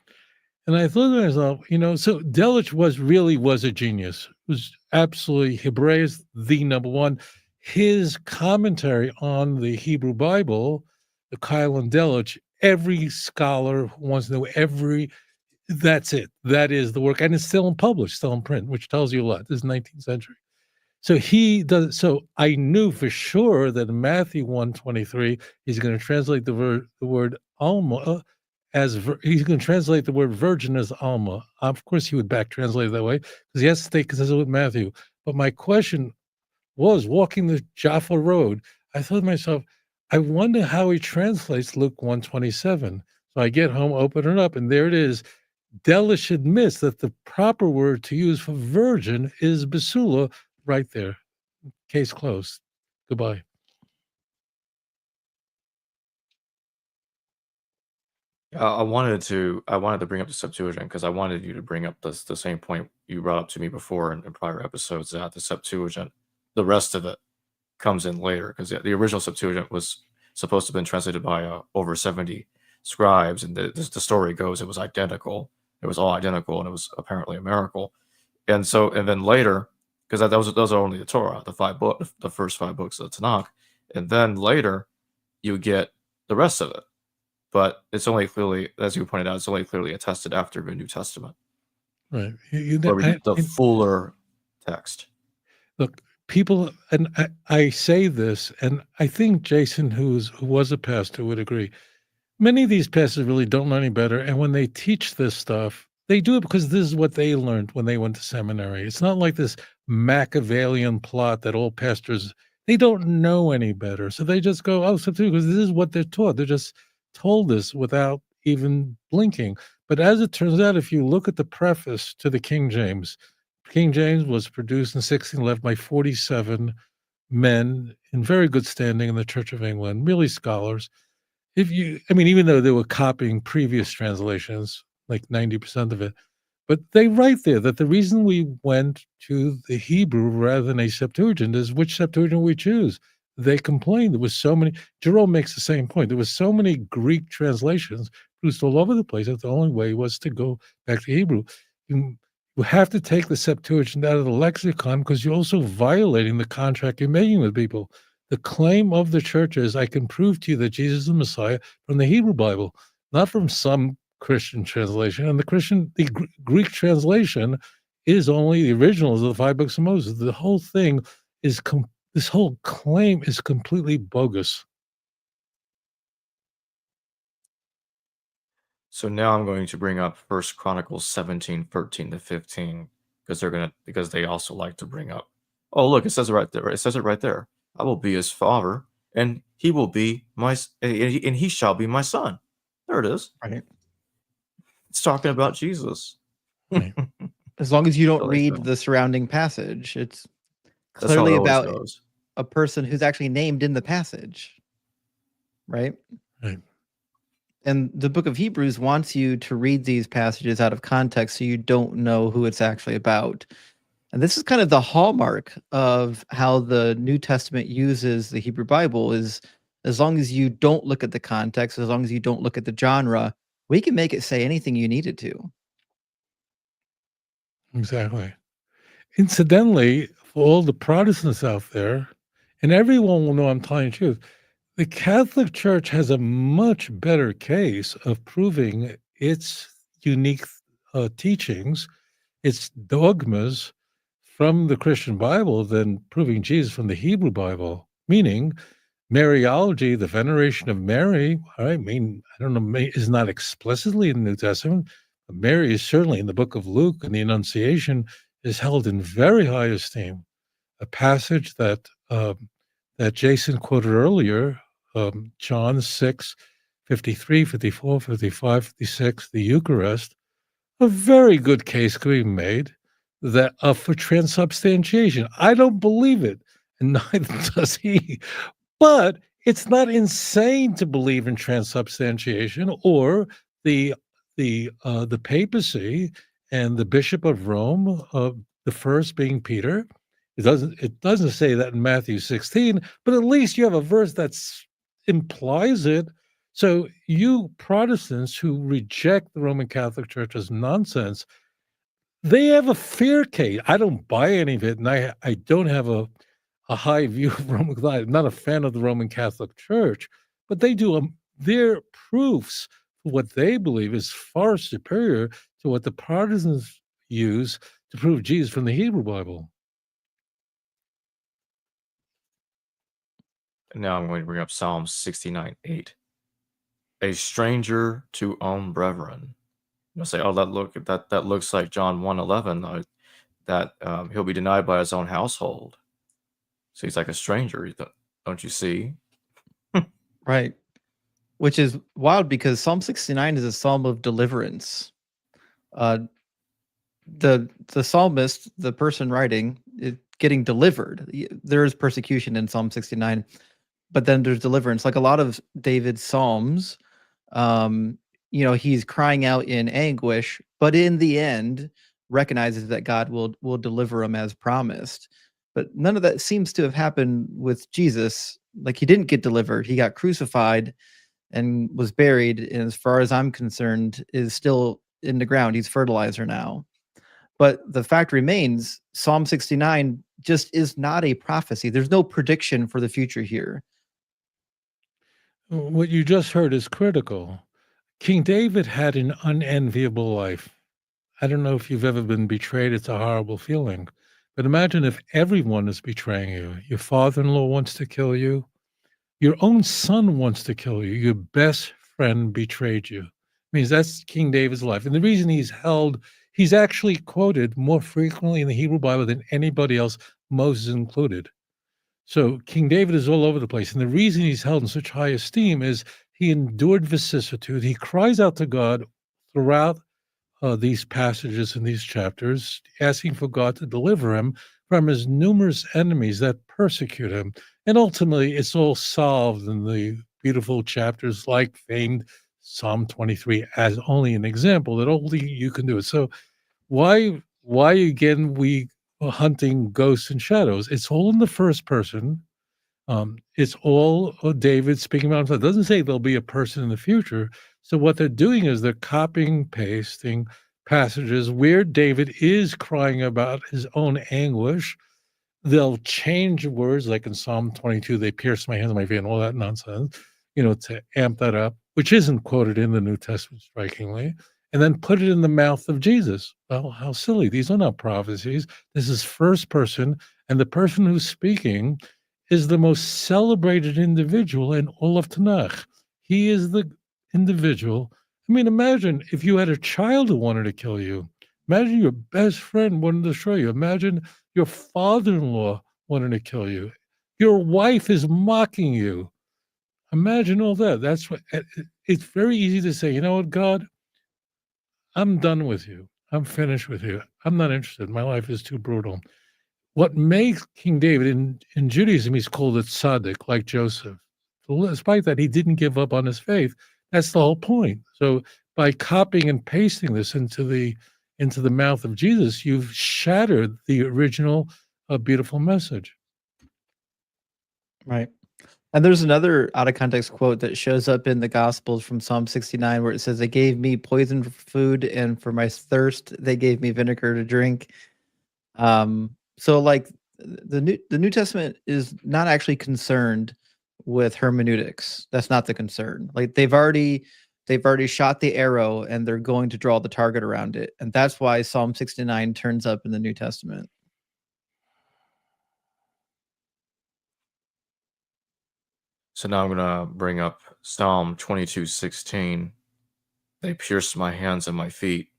and I thought to myself, so Delitzsch was a genius. Was absolutely Hebraist, the number one. His commentary on the Hebrew Bible, the Kyle and Delitzsch, every scholar who wants to know that's it. That is the work. And it's still published, still in print, which tells you a lot. This is 19th century. So he does. So I knew for sure that in Matthew 1:23, he's going to translate the word Alma as he's going to translate the word virgin as Alma. Of course, he would back translate it that way because he has to stay consistent with Matthew. But my question was, walking the Jaffa Road, I thought to myself, I wonder how he translates Luke 127. So I get home, open it up, and there it is. Delish admits that the proper word to use for virgin is basula, right there. Case closed. Goodbye. I wanted to bring up the Septuagint because I wanted you to bring up the same point you brought up to me before in prior episodes, that the Septuagint, the rest of it comes in later, because the original Septuagint was supposed to have been translated by over 70 scribes, and the story goes it was identical. It was all identical, and it was apparently a miracle. And then later, because those are only the Torah, the first 5 books of the Tanakh, and then later you get the rest of it. But it's only clearly, as you pointed out, it's only clearly attested after the New Testament, Right. where we get the fuller text. Look, people, and I say this, and I think Jason, who was a pastor, would agree. Many of these pastors really don't know any better, and when they teach this stuff, they do it because this is what they learned when they went to seminary. It's not like this Machiavellian plot that all pastors, they don't know any better, so they just go, oh, Septuagint, because this is what they're taught. They're just told this without even blinking. But as it turns out, if you look at the preface to the King James was produced in 1611 by 47 men in very good standing in the Church of England, really scholars. Even though they were copying previous translations, like 90% of it, but they write there that the reason we went to the Hebrew rather than a Septuagint is which Septuagint we choose. They complained there was so many. Jerome makes the same point. There was so many Greek translations produced all over the place that the only way was to go back to Hebrew. You have to take the Septuagint out of the lexicon because you're also violating the contract you're making with people. The claim of the church is, I can prove to you that Jesus is the Messiah from the Hebrew Bible, not from some Christian translation. And the Greek translation is only the originals of the 5 books of Moses. The whole thing is, this whole claim is completely bogus. So now I'm going to bring up First Chronicles 17:13-15, because they also like to bring up. Oh, look, it says it right there. It says it right there. I will be his father, and he will be and he shall be my son. There it is. Right. It's talking about Jesus. Right. As long as you don't So read the surrounding passage, it's That's how clearly it always about goes. a person who's actually named in the passage, right? Right. And the book of Hebrews wants you to read these passages out of context so you don't know who it's actually about. And this is kind of the hallmark of how the New Testament uses the Hebrew Bible is, as long as you don't look at the context, as long as you don't look at the genre, we can make it say anything you need it to. Exactly. Incidentally, for all the Protestants out there, and everyone will know I'm telling the truth, the Catholic Church has a much better case of proving its unique teachings, its dogmas from the Christian Bible than proving Jesus from the Hebrew Bible, meaning Mariology, the veneration of Mary. I don't know, is not explicitly in the New Testament, but Mary is certainly in the book of Luke, and the Annunciation is held in very high esteem. A passage that that Jason quoted earlier, John 6, 53, 54, 55, 56, the Eucharist, a very good case could be made that for transubstantiation. I don't believe it, and neither does he. But it's not insane to believe in transubstantiation or the the papacy and the Bishop of Rome, the first being Peter. It doesn't say that in Matthew 16, but at least you have a verse that implies it. So you Protestants who reject the Roman Catholic Church as nonsense, they have a fair case. I don't buy any of it, and I don't have a high view of Roman Catholic. I'm not a fan of the Roman Catholic Church, but they do their proofs for what they believe is far superior to what the Protestants use to prove Jesus from the Hebrew Bible. And now I'm going to bring up Psalm 69:8. a stranger to own brethren. You'll say, oh, that looks like John 1:11, that he'll be denied by his own household. So he's like a stranger, don't you see? Right. Which is wild because Psalm 69 is a psalm of deliverance. The psalmist, the person writing, is getting delivered. There is persecution in Psalm 69, but then there's deliverance. Like a lot of David's psalms, he's crying out in anguish, but in the end recognizes that God will deliver him as promised. But none of that seems to have happened with Jesus. Like he didn't get delivered. He got crucified and was buried, and as far as I'm concerned, is still in the ground. He's fertilizer now. But the fact remains, Psalm 69 just is not a prophecy. There's no prediction for the future here. What you just heard is critical. King David had an unenviable life. I don't know if you've ever been betrayed. It's a horrible feeling. But imagine if everyone is betraying you. Your father-in-law wants to kill you. Your own son wants to kill you. Your best friend betrayed you. Means that's King David's life. And the reason he's actually quoted more frequently in the Hebrew Bible than anybody else, Moses included. So King David is all over the place. And the reason he's held in such high esteem is he endured vicissitude. He cries out to God throughout these passages in these chapters, asking for God to deliver him from his numerous enemies that persecute him. And ultimately, it's all solved in the beautiful chapters like famed Psalm 23 as only an example that only you can do it. So why again we are hunting ghosts and shadows? It's all in the first person. It's all David speaking about himself. It doesn't say there'll be a person in the future. So what they're doing is they're copying, pasting passages where David is crying about his own anguish. They'll change words, like in Psalm 22, they pierced my hands and my feet and all that nonsense, to amp that up, which isn't quoted in the New Testament, strikingly, and then put it in the mouth of Jesus. Well, how silly. These are not prophecies. This is first person, and the person who's speaking is the most celebrated individual in all of Tanakh. He is the individual. I mean, imagine if you had a child who wanted to kill you. Imagine your best friend wanted to destroy you. Imagine your father-in-law wanted to kill you. Your wife is mocking you. Imagine all that. That's what it's very easy to say, you know what, God, I'm done with you. I'm finished with you. I'm not interested. My life is too brutal. What makes King David in Judaism, he's called a tzaddik, like Joseph. Despite that, he didn't give up on his faith. That's the whole point. So by copying and pasting this into the mouth of Jesus, you've shattered the original beautiful message. Right. And there's another out of context quote that shows up in the Gospels from Psalm 69 where it says, "They gave me poison for food, and for my thirst, they gave me vinegar to drink." So like the New Testament is not actually concerned with hermeneutics. That's not the concern. Like they've already shot the arrow and they're going to draw the target around it. And that's why Psalm 69 turns up in the New Testament. So now I'm going to bring up Psalm 22:16. They pierced my hands and my feet,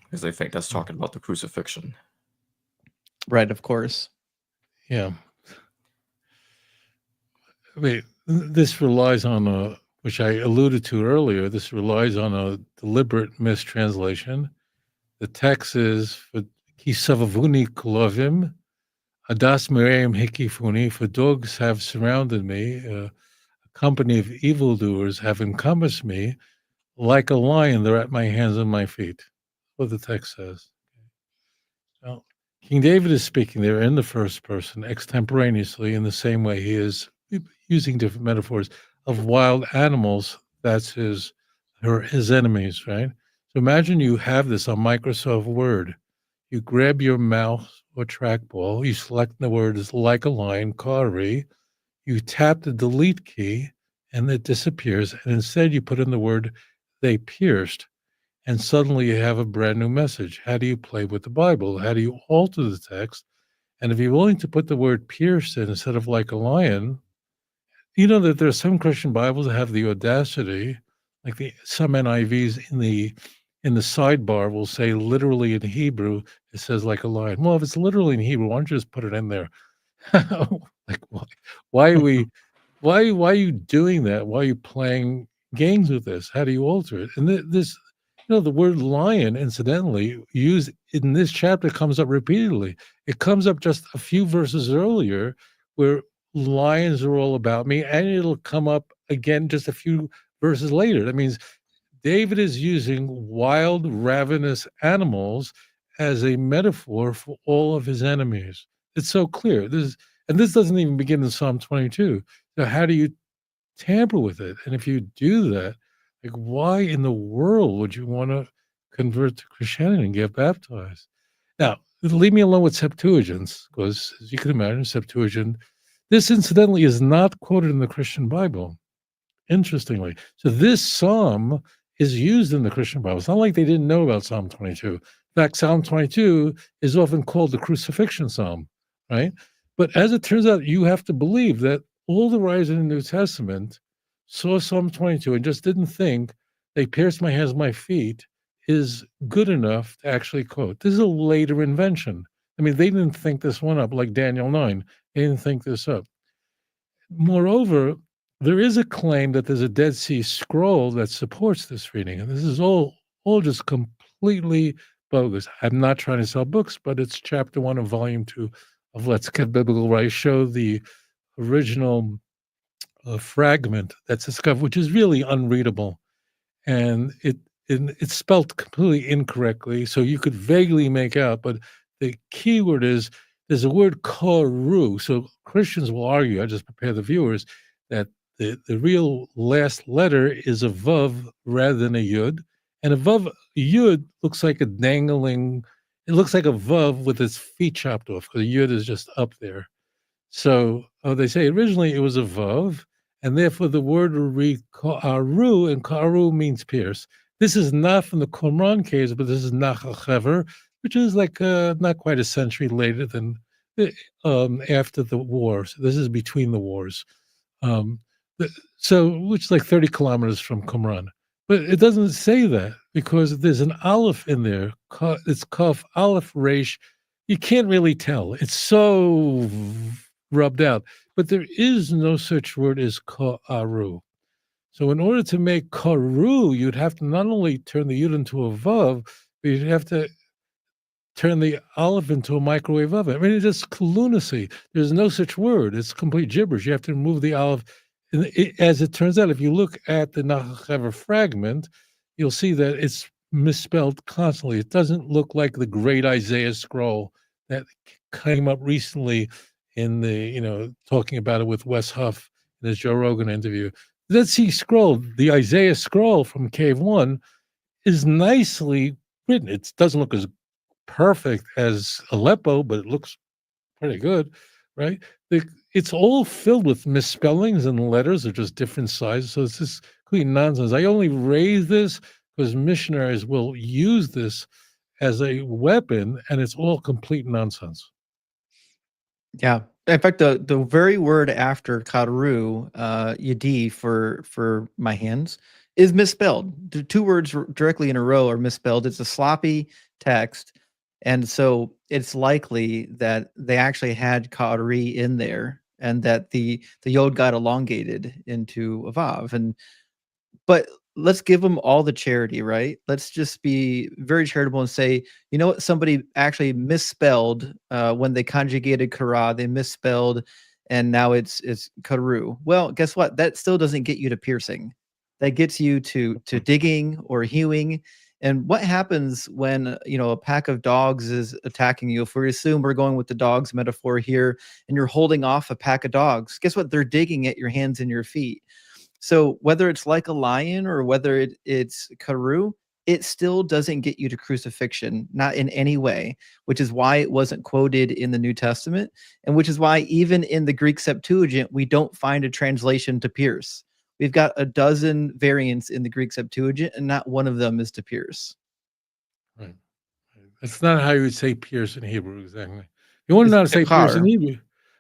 because they think that's talking about the crucifixion. Right, of course. Yeah. I mean, this relies on which I alluded to earlier, this relies on a deliberate mistranslation. The text is, Ki savavuni klovim, adas miriam hikifuni, for dogs have surrounded me, a company of evildoers have encompassed me, like a lion, they're at my hands and my feet. That's what the text says. Well, King David is speaking there in the first person, extemporaneously, in the same way he is using different metaphors of wild animals. That's his enemies, right? So imagine you have this on Microsoft Word. You grab your mouse or trackball, you select the word is like a lion, Kari, you tap the delete key, and it disappears. And instead you put in the word they pierced. And suddenly you have a brand new message. How do you play with the Bible? How do you alter the text? And if you're willing to put the word pierced in instead of like a lion, You know that there are some Christian Bibles that have the audacity, like some NIVs in the sidebar will say literally in Hebrew, it says like a lion. Well, if it's literally in Hebrew, why don't you just put it in there? Like why are we why are you doing that? Why are you playing games with this? How do you alter it? And this, the word lion, incidentally, used in this chapter comes up repeatedly. It comes up just a few verses earlier where lions are all about me, and it'll come up again just a few verses later. That means David is using wild, ravenous animals as a metaphor for all of his enemies. It's so clear. This doesn't even begin in Psalm 22. So how do you tamper with it? And if you do that, like, why in the world would you want to convert to Christianity and get baptized? Now, leave me alone with Septuagints, because as you can imagine, Septuagint, this incidentally is not quoted in the Christian Bible, interestingly. So this psalm is used in the Christian Bible. It's not like they didn't know about Psalm 22. In fact, Psalm 22 is often called the crucifixion psalm, right? But as it turns out, you have to believe that all the writers in the New Testament saw Psalm 22 and just didn't think they pierced my hands, my feet is good enough to actually quote. This is a later invention. I mean, they didn't think this one up like Daniel 9. They didn't think this up. Moreover, there is a claim that there's a Dead Sea Scroll that supports this reading, and this is all just completely bogus. I'm not trying to sell books, but it's chapter 1 of volume 2 of Let's Get Biblical, where I show the original fragment that's discovered, which is really unreadable, and it's spelled completely incorrectly, so you could vaguely make out. But the key word is there's a word koru. So Christians will argue, I just prepare the viewers, that the real last letter is a vav rather than a yud, and a vav yud looks like a dangling. It looks like a vav with its feet chopped off, because the yud is just up there. So they say originally it was a vav, and therefore the word will read karu, and karu means pierce. This is not from the Qumran caves, but this is Nachachever, which is like not quite a century later than after the war. So this is between the wars. Which is like 30 kilometers from Qumran. But it doesn't say that because there's an aleph in there. It's kaf aleph resh. You can't really tell. It's so rubbed out. But there is no such word as ka'aru. So in order to make karu, you'd have to not only turn the yud into a vav, but you'd have to turn the aleph into a microwave oven. I mean, it's just lunacy. There's no such word. It's complete gibberish. You have to remove the aleph. And as it turns out, if you look at the Nachachever fragment, you'll see that it's misspelled constantly. It doesn't look like the great Isaiah scroll that came up recently in the, talking about it with Wes Huff in his Joe Rogan interview. The Dead Sea Scroll, the Isaiah scroll from Cave 1, is nicely written. It doesn't look as perfect as Aleppo, but it looks pretty good, right? It's all filled with misspellings, and letters are just different sizes. So it's just complete nonsense. I only raise this because missionaries will use this as a weapon, and it's all complete nonsense. Yeah. In fact, the very word after karu, yadi for my hands, is misspelled. The two words directly in a row are misspelled. It's a sloppy text, and so it's likely that they actually had kari in there, and that the yod got elongated into a vav. But let's give them all the charity, right? Let's just be very charitable and say, you know what, somebody actually misspelled when they conjugated kara, they misspelled, and now it's karu. Well, guess what? That still doesn't get you to piercing. That gets you to digging or hewing. And what happens when a pack of dogs is attacking you? If we assume we're going with the dogs metaphor here, and you're holding off a pack of dogs, guess what? They're digging at your hands and your feet. So whether it's like a lion or whether it's karu, it still doesn't get you to crucifixion, not in any way, which is why it wasn't quoted in the New Testament, and which is why even in the Greek Septuagint, we don't find a translation to pierce. We've got a dozen variants in the Greek Septuagint, and not one of them is to pierce. Right. That's not how you would say pierce in Hebrew, exactly. You want to know how to say pierce in Hebrew?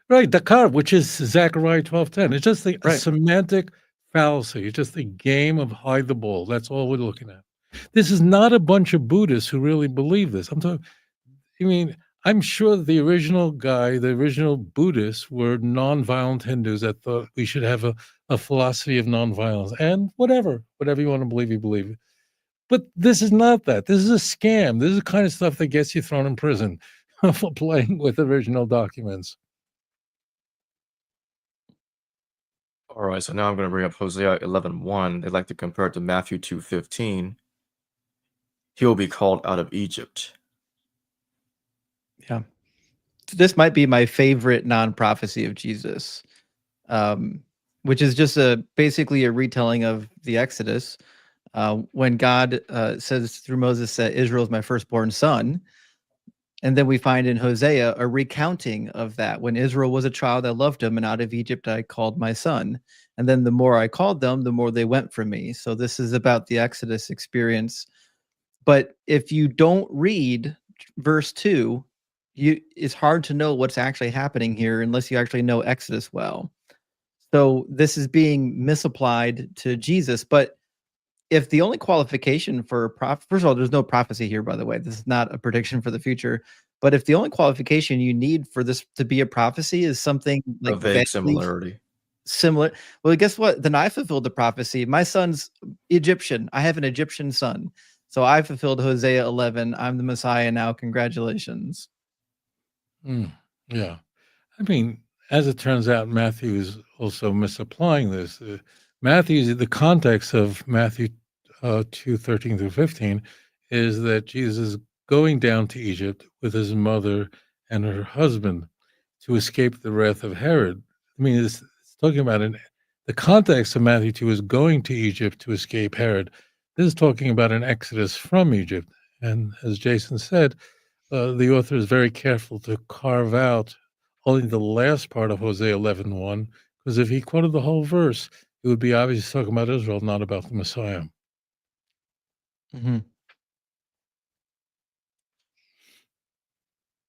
Right, Dakar, which is Zechariah 12:10. It's just a Right. semantic fallacy. It's just a game of hide the ball. That's all we're looking at. This is not a bunch of Buddhists who really believe this. I mean, I'm sure the original guy, the original Buddhists were nonviolent Hindus that thought we should have a philosophy of nonviolence and whatever you want to believe, you believe. But this is not that. This is a scam. This is the kind of stuff that gets you thrown in prison for playing with original documents. All right, so now I'm going to bring up Hosea 11:1. They like to compare it to Matthew 2:15. He will be called out of Egypt. Yeah. This might be my favorite non-prophecy of Jesus, which is just basically a retelling of the Exodus. When God says through Moses that Israel is my firstborn son. And then we find in Hosea a recounting of that. When Israel was a child, I loved him, and out of Egypt I called my son. And then the more I called them, the more they went from me. So this is about the Exodus experience. But if you don't read verse 2, it's hard to know what's actually happening here unless you actually know Exodus well. So this is being misapplied to Jesus. But if the only qualification for first of all, there's no prophecy here, by the way. This is not a prediction for the future. But if the only qualification you need for this to be a prophecy is something A like vague vaguely similarity. similar, well, guess what? Then I fulfilled the prophecy. My son's Egyptian. I have an Egyptian son. So I fulfilled Hosea 11. I'm the Messiah now. Congratulations. Yeah. I mean, as it turns out, Matthew is also misapplying this. The context of Matthew 2:13 through 15 is that Jesus is going down to Egypt with his mother and her husband to escape the wrath of Herod. I mean, it's talking about the context of Matthew 2 is going to Egypt to escape Herod. This is talking about an exodus from Egypt. And as Jason said, the author is very careful to carve out only the last part of Hosea 11:1, because if he quoted the whole verse, it would be obvious talking about Israel, not about the Messiah. Mm-hmm.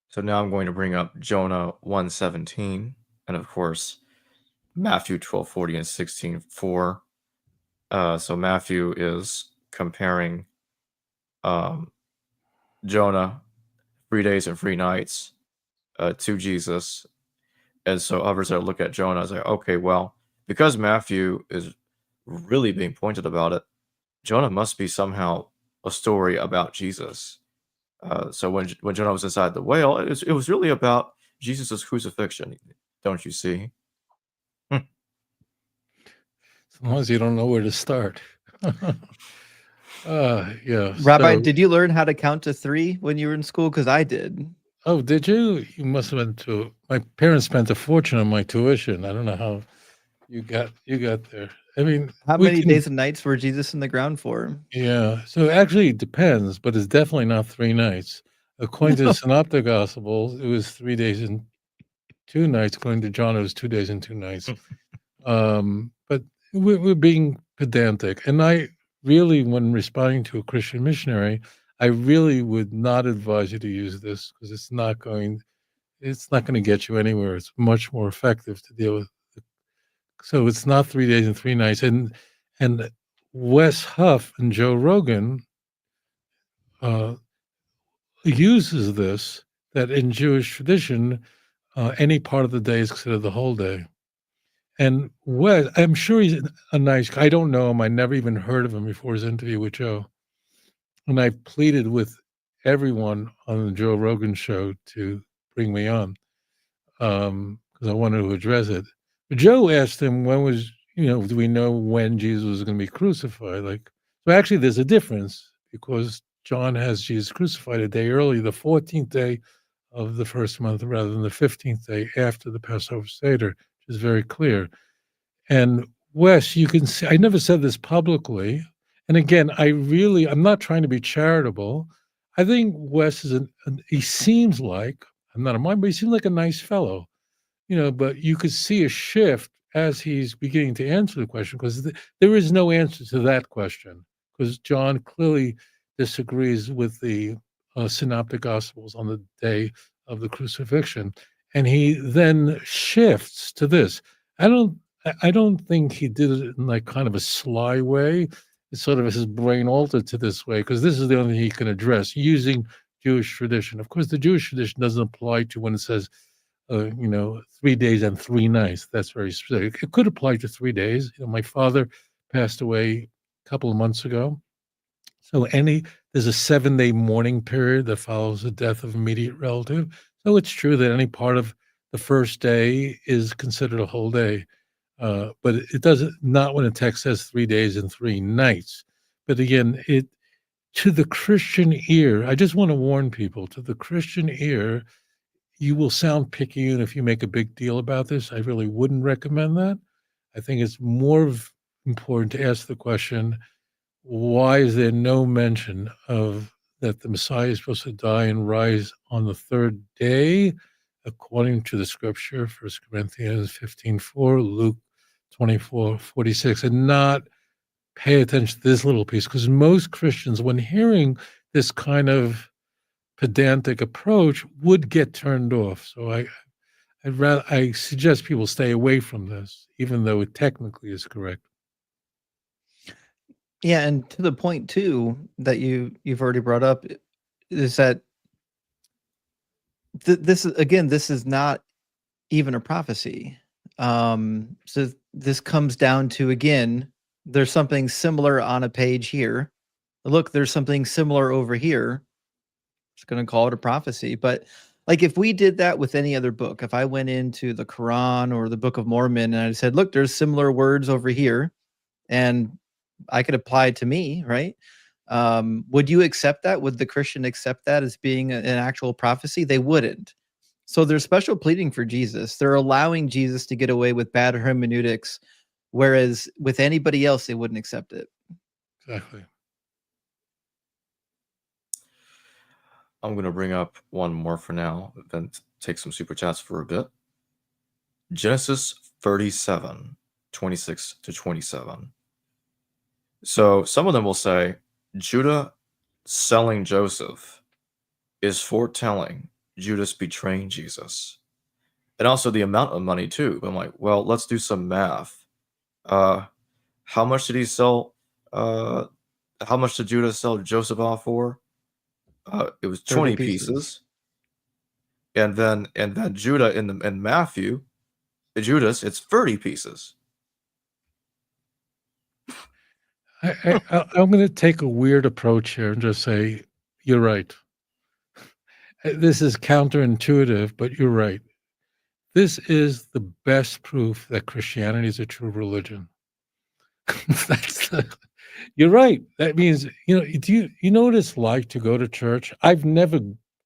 So now I'm going to bring up Jonah 1:17, and of course Matthew 12:40 and 16:4. So Matthew is comparing Jonah 3 days and 3 nights to Jesus. And so others that look at Jonah is like, okay, well, because Matthew is really being pointed about it, Jonah must be somehow a story about Jesus. So when Jonah was inside the whale, it was really about Jesus' crucifixion, don't you see? Sometimes you don't know where to start. Yeah. Rabbi, So, did you learn how to count to 3 when you were in school? Because I did. oh, did you? You must have went to. My parents spent a fortune on my tuition. I don't know how you got there. I mean, How we many can. days and nights were Jesus in the ground for? Yeah. So actually, it depends, but it's definitely not 3 nights. According to the Synoptic Gospels, it was 3 days and 2 nights. According to John, it was 2 days and 2 nights. But we're being pedantic, and I really, when responding to a Christian missionary, I really would not advise you to use this because it's not going to get you anywhere. It's much more effective to deal with. So it's not 3 days and 3 nights, and Wes Huff and Joe Rogan uses this, that in Jewish tradition, any part of the day is considered the whole day. And Wes, I'm sure he's a nice guy. I don't know him. I never even heard of him before his interview with Joe. And I pleaded with everyone on the Joe Rogan show to bring me on because I wanted to address it. But Joe asked him, do we know when Jesus was going to be crucified? So actually, there's a difference because John has Jesus crucified a day early, the 14th day of the first month, rather than the 15th day after the Passover Seder, which is very clear. And Wes, you can see, I never said this publicly. And again, I'm not trying to be charitable. I think Wes he seems like, I'm not a mind, but he seems like a nice fellow, but you could see a shift as he's beginning to answer the question because there is no answer to that question because John clearly disagrees with the Synoptic Gospels on the day of the crucifixion. And he then shifts to this. I don't think he did it in like kind of a sly way. It's sort of his brain altered to this way, because this is the only thing he can address using Jewish tradition. Of course, the Jewish tradition doesn't apply to when it says, 3 days and 3 nights. That's very specific. It could apply to 3 days. My father passed away a couple of months ago. So there's a 7-day mourning period that follows the death of immediate relative. So it's true that any part of the first day is considered a whole day. But it doesn't, not when a text says 3 days and 3 nights. But again, to the Christian ear, I just want to warn people, to the Christian ear, you will sound picayune if you make a big deal about this. I really wouldn't recommend that. I think it's more important to ask the question, why is there no mention of that the Messiah is supposed to die and rise on the third day, according to the scripture, 1 Corinthians 15:4, Luke 24:46, and not pay attention to this little piece? Because most Christians, when hearing this kind of pedantic approach, would get turned off. So I suggest people stay away from this, even though it technically is correct. Yeah, and to the point too that you've already brought up is that this is not even a prophecy. So this comes down to, again, there's something similar on a page here. Look, there's something similar over here. Just going to call it a prophecy. But like if we did that with any other book, if I went into the Quran or the Book of Mormon and I said, look, there's similar words over here, and I could apply it to me, right? Would you accept that? Would the Christian accept that as being an actual prophecy? They wouldn't. So they're special pleading for Jesus. They're allowing Jesus to get away with bad hermeneutics, whereas with anybody else, they wouldn't accept it. Exactly. I'm going to bring up one more for now, then take some super chats for a bit. Genesis 37, 26 to 27. So some of them will say Judah selling Joseph is foretelling Judas betraying Jesus. And also the amount of money too. I'm like, well, let's do some math. How much did he sell? How much did Judas sell Joseph off for? It was 20 pieces. And then Judah in Matthew, Judas, it's 30 pieces. I'm going to take a weird approach here and just say, you're right. This is counterintuitive, but you're right. This is the best proof that Christianity is a true religion. You're right. That means, do you know what it's like to go to church? I've never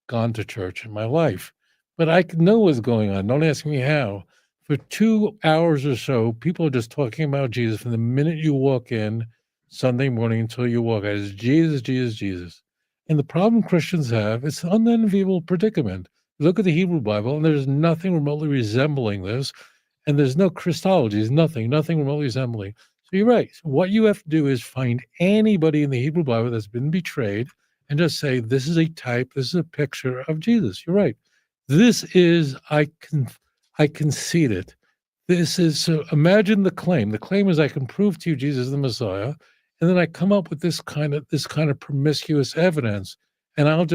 gone to church in my life, but I know what's going on. Don't ask me how. For 2 hours or so, people are just talking about Jesus from the minute you walk in Sunday morning until you walk out. It's Jesus, Jesus, Jesus. And the problem Christians have, it's an unenviable predicament. Look at the Hebrew Bible, and there's nothing remotely resembling this. And there's no Christology, there's nothing remotely resembling. So you're right. So what you have to do is find anybody in the Hebrew Bible that's been betrayed and just say, this is a type, this is a picture of Jesus. You're right. This is, I concede it. This is, so imagine the claim. The claim is I can prove to you Jesus is the Messiah, and then I come up with this kind of promiscuous evidence. And I would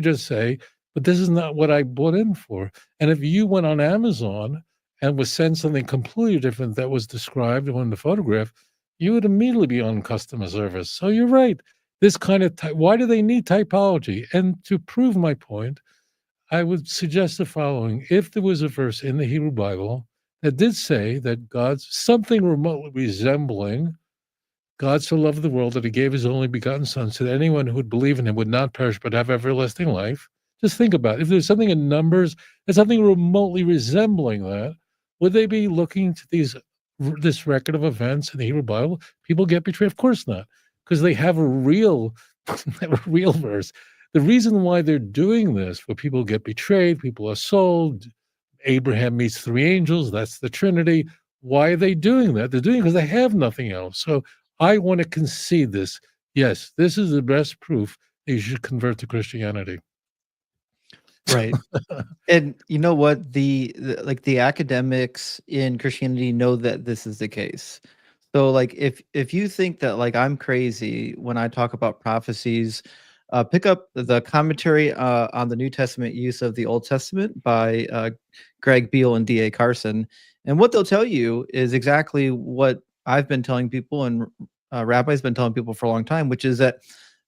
just say, but this is not what I bought in for. And if you went on Amazon and was sent something completely different that was described on the photograph, you would immediately be on customer service. So you're right. This kind of why do they need typology? And to prove my point, I would suggest the following. If there was a verse in the Hebrew Bible that did say that God's something remotely resembling God so loved the world that he gave his only begotten son so that anyone who would believe in him would not perish but have everlasting life. Just think about it. If there's something in Numbers, there's something remotely resembling that, would they be looking to this record of events in the Hebrew Bible? People get betrayed? Of course not, because they have a real verse. The reason why they're doing this, where people get betrayed, people are sold, Abraham meets 3 angels, that's the Trinity. Why are they doing that? They're doing it because they have nothing else. So I want to concede this. Yes, this is the best proof that you should convert to Christianity. Right. And you know what? The academics in Christianity know that this is the case. So like if you think that like I'm crazy when I talk about prophecies, pick up the commentary on the New Testament use of the Old Testament by Greg Beale and D.A. Carson. And what they'll tell you is exactly what I've been telling people and Rabbi's been telling people for a long time, which is that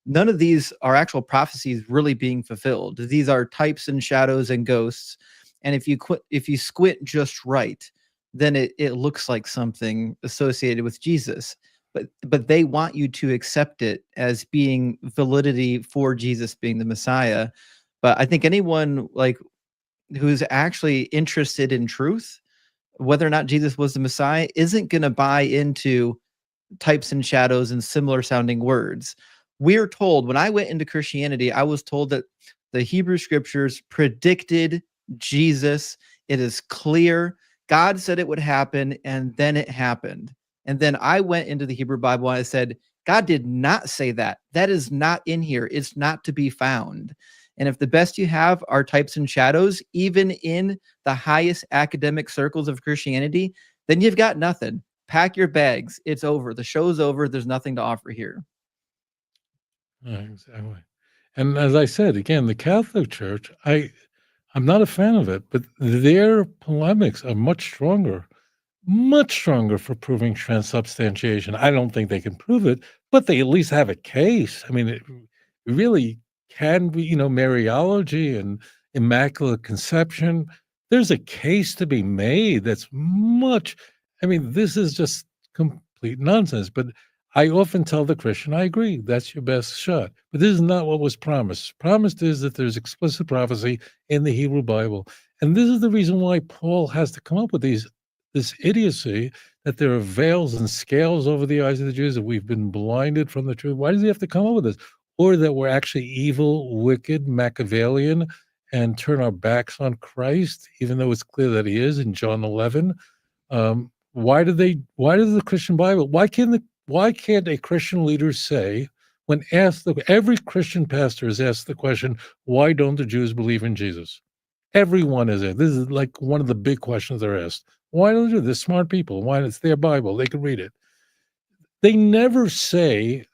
none of these are actual prophecies really being fulfilled. These are types and shadows and ghosts. And if you squint just right, then it looks like something associated with Jesus. But they want you to accept it as being validity for Jesus being the Messiah. But I think anyone like who's actually interested in truth, whether or not Jesus was the Messiah, isn't going to buy into types and shadows and similar sounding words. We're told, when I went into Christianity, I was told that the Hebrew scriptures predicted Jesus. It is clear. God said it would happen, and then it happened. And then I went into the Hebrew Bible and I said, God did not say that. That is not in here. It's not to be found. And if the best you have are types and shadows, even in the highest academic circles of Christianity, then you've got nothing. Pack your bags. It's over. The show's over. There's nothing to offer here. Exactly. And as I said, again, the Catholic Church, I'm not a fan of it, but their polemics are much stronger for proving transubstantiation. I don't think they can prove it, but they at least have a case. I mean, it really can be, Mariology and Immaculate Conception. There's a case to be made that's this is just complete nonsense. But I often tell the Christian, I agree, that's your best shot. But this is not what was promised. Promised is that there's explicit prophecy in the Hebrew Bible. And this is the reason why Paul has to come up with this idiocy that there are veils and scales over the eyes of the Jews, that we've been blinded from the truth. Why does he have to come up with this? Or that we're actually evil, wicked, Machiavellian, and turn our backs on Christ, even though it's clear that he is in John 11. Why does the Christian Bible, why can't a Christian leader say, when asked, every Christian pastor is asked the question, why don't the Jews believe in Jesus? Everyone is it. This is like one of the big questions they're asked. Why don't they? They're smart people. Why? It's their Bible. They can read it. They never say,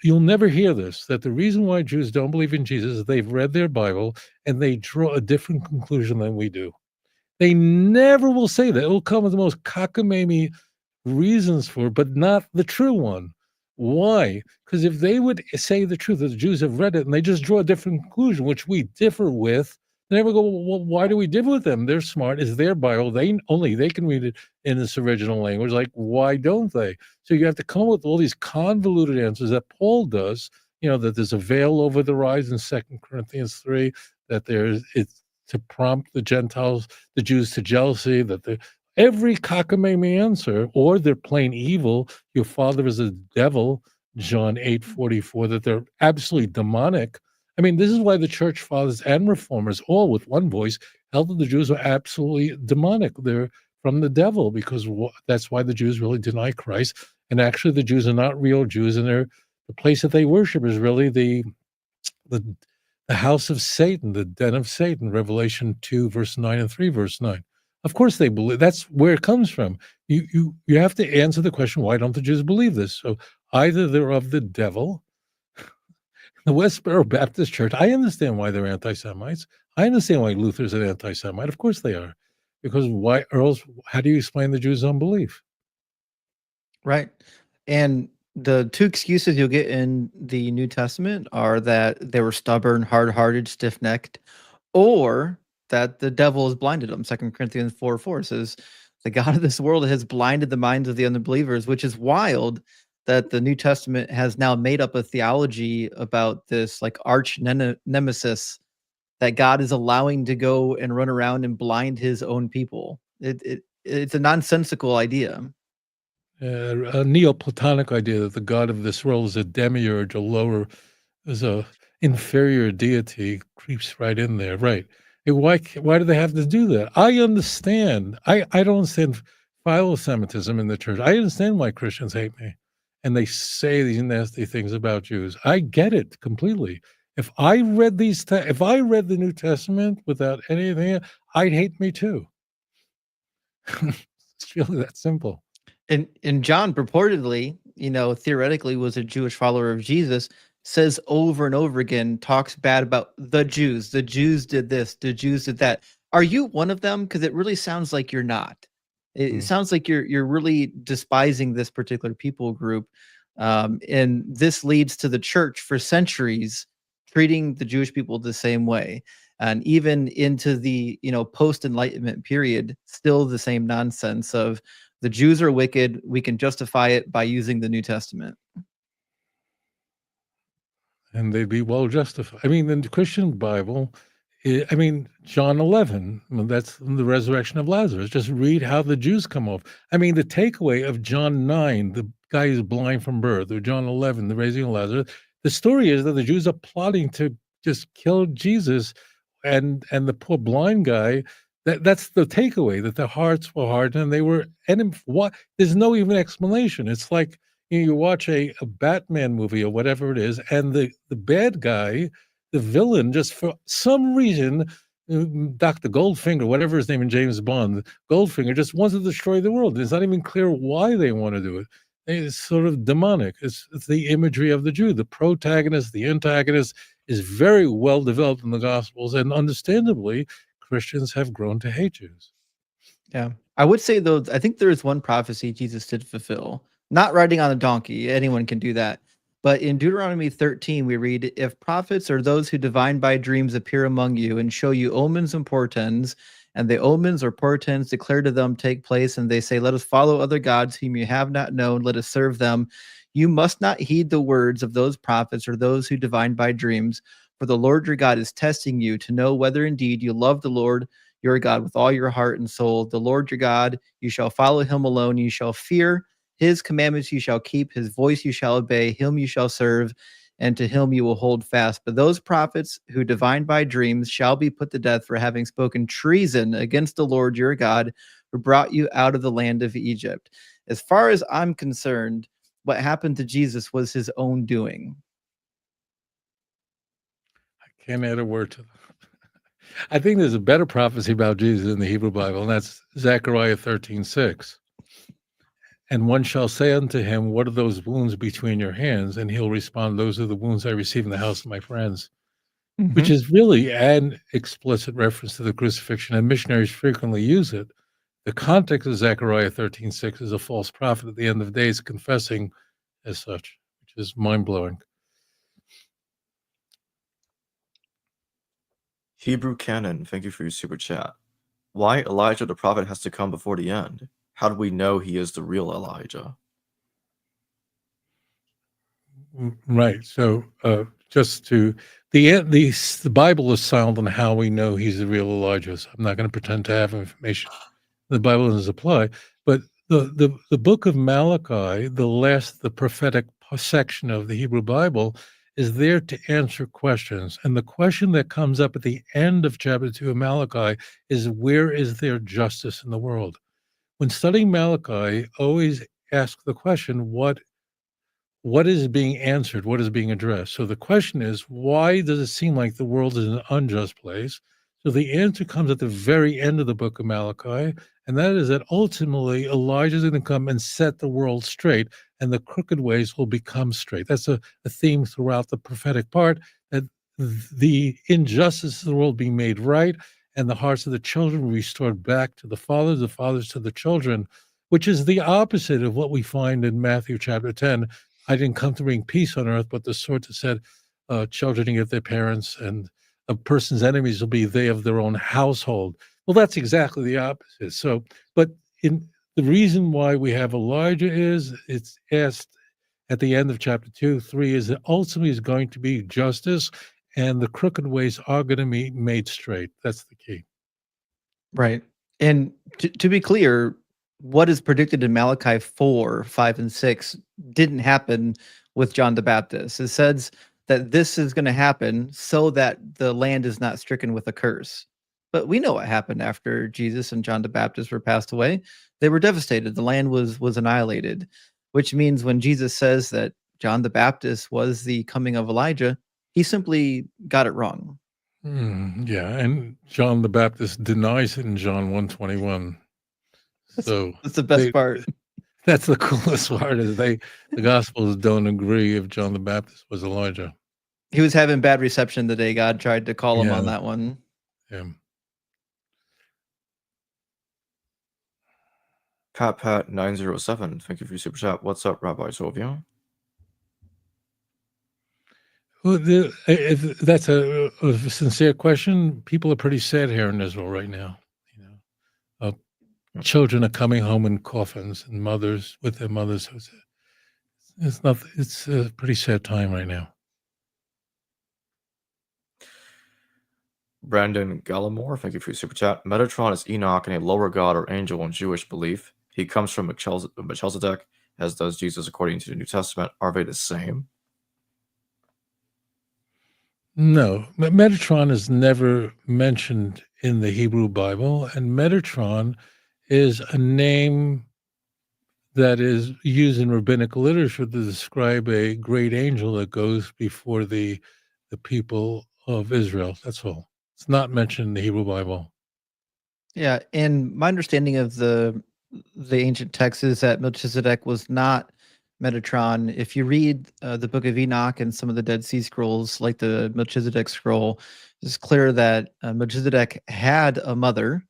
you'll never hear this, that the reason why Jews don't believe in Jesus is they've read their Bible and they draw a different conclusion than we do. They never will say that. It will come with the most cockamamie reasons for it, but not the true one. Why? Because if they would say the truth, that the Jews have read it and they just draw a different conclusion, which we differ with, they never go, well, why do we differ with them? They're smart. It's their Bible. They can read it in its original language. Like, why don't they? So you have to come up with all these convoluted answers that Paul does, that there's a veil over the rise in 2 Corinthians 3, that it's to prompt the Gentiles, the Jews to jealousy, that every cockamamie answer, or they're plain evil, your father is a devil, John 8:44, that they're absolutely demonic. I mean, this is why the church fathers and reformers, all with one voice, held that the Jews were absolutely demonic. They're from the devil, because that's why the Jews really deny Christ. And actually, the Jews are not real Jews, and the place that they worship is really the house of Satan, the den of Satan, Revelation 2, verse 9 and 3, verse 9. Of course they believe. That's where it comes from. You have to answer the question, why don't the Jews believe this? So either they're of the devil. The Westboro Baptist Church, I understand why they're anti-Semites. I understand why Luther's an anti-Semite. Of course they are. Because why, or else, how do you explain the Jews' unbelief? Right. And the two excuses you'll get in the New Testament are that they were stubborn, hard-hearted, stiff-necked, or that the devil has blinded them. 2 Corinthians 4:4 says, the God of this world has blinded the minds of the unbelievers, which is wild that the New Testament has now made up a theology about this like arch nemesis that God is allowing to go and run around and blind his own people. It's a nonsensical idea. A Neoplatonic idea that the God of this world is a demiurge, is a inferior deity, creeps right in there, right? Why do they have to do that? I understand. I don't understand philo-Semitism in the church. I understand why Christians hate me, and they say these nasty things about Jews. I get it completely. If I read if I read the New Testament without anything, I'd hate me too. It's really that simple. And John purportedly, theoretically was a Jewish follower of Jesus, says over and over again, talks bad about the Jews. The Jews did this, the Jews did that. Are you one of them? Because it really sounds like you're not. It sounds like you're really despising this particular people group. And this leads to the church for centuries treating the Jewish people the same way. And even into the post-enlightenment period, still the same nonsense of the Jews are wicked. We can justify it by using the New Testament. And they'd be well justified. I mean, the Christian Bible, John 11, that's the resurrection of Lazarus. Just read how the Jews come off. I mean, the takeaway of John 9, the guy is blind from birth, or John 11, the raising of Lazarus, the story is that the Jews are plotting to just kill Jesus and the poor blind guy. That's the takeaway, that their hearts were hardened and they were what? There's no even explanation. It's like you watch a Batman movie or whatever it is, and the bad guy, the villain, just for some reason, Dr. Goldfinger, whatever his name in James Bond, Goldfinger just wants to destroy the world. It's not even clear why they want to do it. It's sort of demonic. It's the imagery of the Jew. The protagonist, the antagonist is very well developed in the Gospels, and understandably, Christians have grown to hate Jews. Yeah. I would say, though, I think there is one prophecy Jesus did fulfill. Not riding on a donkey. Anyone can do that. But in Deuteronomy 13, we read, if prophets or those who divine by dreams appear among you and show you omens and portents, and the omens or portents declare to them take place, and they say, let us follow other gods whom you have not known, let us serve them. You must not heed the words of those prophets or those who divine by dreams, for the Lord your God is testing you to know whether indeed you love the Lord your God with all your heart and soul. The Lord your God, you shall follow him alone. You shall fear his commandments, you shall keep. His voice you shall obey. Him you shall serve, and to him you will hold fast. But those prophets who divine by dreams shall be put to death for having spoken treason against the Lord your God, who brought you out of the land of Egypt. As far as I'm concerned, what happened to Jesus was his own doing. I can't add a word to that. I think there's a better prophecy about Jesus in the Hebrew Bible, and that's Zechariah 13:6. And one shall say unto him, what are those wounds between your hands? And he'll respond, those are the wounds I received in the house of my friends, which is really an explicit reference to the crucifixion, and missionaries frequently use it. The context of Zechariah 13:6 is a false prophet at the end of days confessing as such, which is mind-blowing. Hebrew Canon, thank you for your super chat. Why Elijah the prophet has to come before the end? How do we know he is the real Elijah? Right. So just to the Bible is silent on how we know he's the real Elijah. So I'm not going to pretend to have information. The Bible doesn't apply. But the book of Malachi, the prophetic section of the Hebrew Bible, is there to answer questions. And the question that comes up at the end of chapter 2 of Malachi is, where is there justice in the world? When studying Malachi, always ask the question, what is being answered? What is being addressed? So the question is, why does it seem like the world is an unjust place? So the answer comes at the very end of the book of Malachi, and that is that ultimately Elijah is going to come and set the world straight, and the crooked ways will become straight. That's a theme throughout the prophetic part, that the injustice of the world being made right, and the hearts of the children restored back to the fathers to the children, which is the opposite of what we find in Matthew chapter 10. I didn't come to bring peace on earth, but the sword that said, children get their parents, and a person's enemies will be they of their own household. Well, that's exactly the opposite. So, but in the reason why we have Elijah is it's asked at the end of chapter 2, 3 is that ultimately is going to be justice, and the crooked ways are going to be made straight. That's the key. Right. And to be clear, what is predicted in Malachi 4, 5, and 6 didn't happen with John the Baptist. It says that this is going to happen so that the land is not stricken with a curse. But we know what happened after Jesus and John the Baptist were passed away. They were devastated. The land was annihilated, which means when Jesus says that John the Baptist was the coming of Elijah, He simply got it wrong. Yeah, and John the Baptist denies it in John 1:21. So That's the best part. that's the coolest part is the Gospels don't agree if John the Baptist was Elijah. He was having bad reception the day God tried to call him Yeah. on that one. Yeah. Pat907, thank you for your super chat. What's up, Rabbi Tovia? Well, if that's a sincere question, people are pretty sad here in Israel right now. Children are coming home in coffins and mothers with their mothers. It's a pretty sad time right now. Brandon Gallimore, thank you for your super chat. Metatron is Enoch and a lower god or angel in Jewish belief. He comes from Melchizedek, as does Jesus according to the New Testament. Are they the same? No, Metatron is never mentioned in the Hebrew Bible, and Metatron is a name that is used in rabbinical literature to describe a great angel that goes before the people of Israel. That's all. It's not mentioned in the Hebrew Bible. Yeah, and my understanding of the ancient text is that Melchizedek was not Metatron. If you read the Book of Enoch and some of the Dead Sea Scrolls, like the Melchizedek scroll, it's clear that Melchizedek had a mother.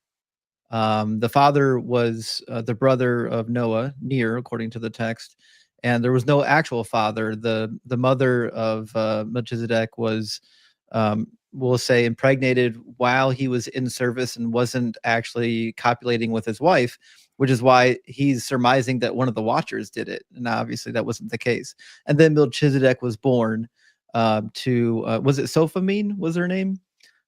The father was the brother of Noah, Ner, according to the text, and there was no actual father. The mother of Melchizedek was, we'll say, impregnated while he was in service and wasn't actually copulating with his wife, which is why he's surmising that one of the watchers did it. And obviously that wasn't the case. And then Melchizedek was born was it Sophomine was her name?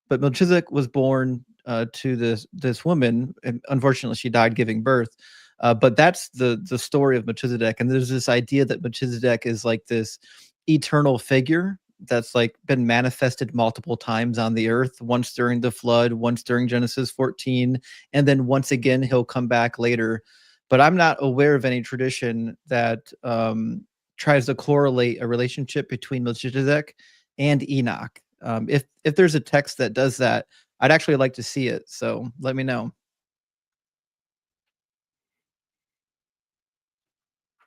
But Melchizedek was born to this woman, and unfortunately, she died giving birth. But that's the story of Melchizedek, and there's this idea that Melchizedek is like this eternal figure that's like been manifested multiple times on the earth. Once during the flood, once during Genesis 14, and then once again he'll come back later. But I'm not aware of any tradition that tries to correlate a relationship between Melchizedek and Enoch. If there's a text that does that, I'd actually like to see it. So let me know.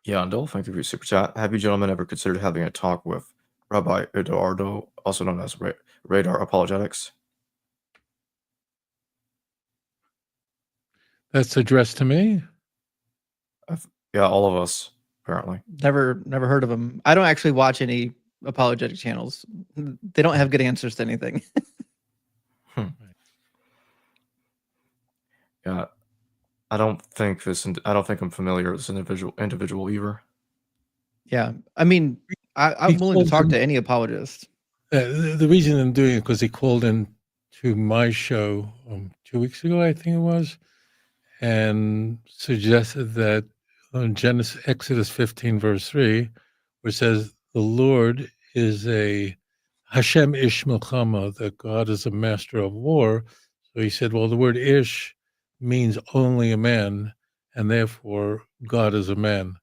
Yandel, thank you for your super chat. Have you gentlemen ever considered having a talk with Rabbi Eduardo, also known as Radar Apologetics? That's addressed to me. Yeah, all of us, apparently. Never heard of them. I don't actually watch any apologetic channels. They don't have good answers to anything. Yeah, I don't think I'm familiar with this individual either. Yeah, I mean, I'm willing to talk to any apologist. The reason I'm doing it because he called in to my show 2 weeks ago, I think it was, and suggested that on Exodus 15 verse 3, where it says the Lord is a Hashem Ish Milchama, that God is a master of war. So he said, well, the word Ish means only a man, and therefore God is a man,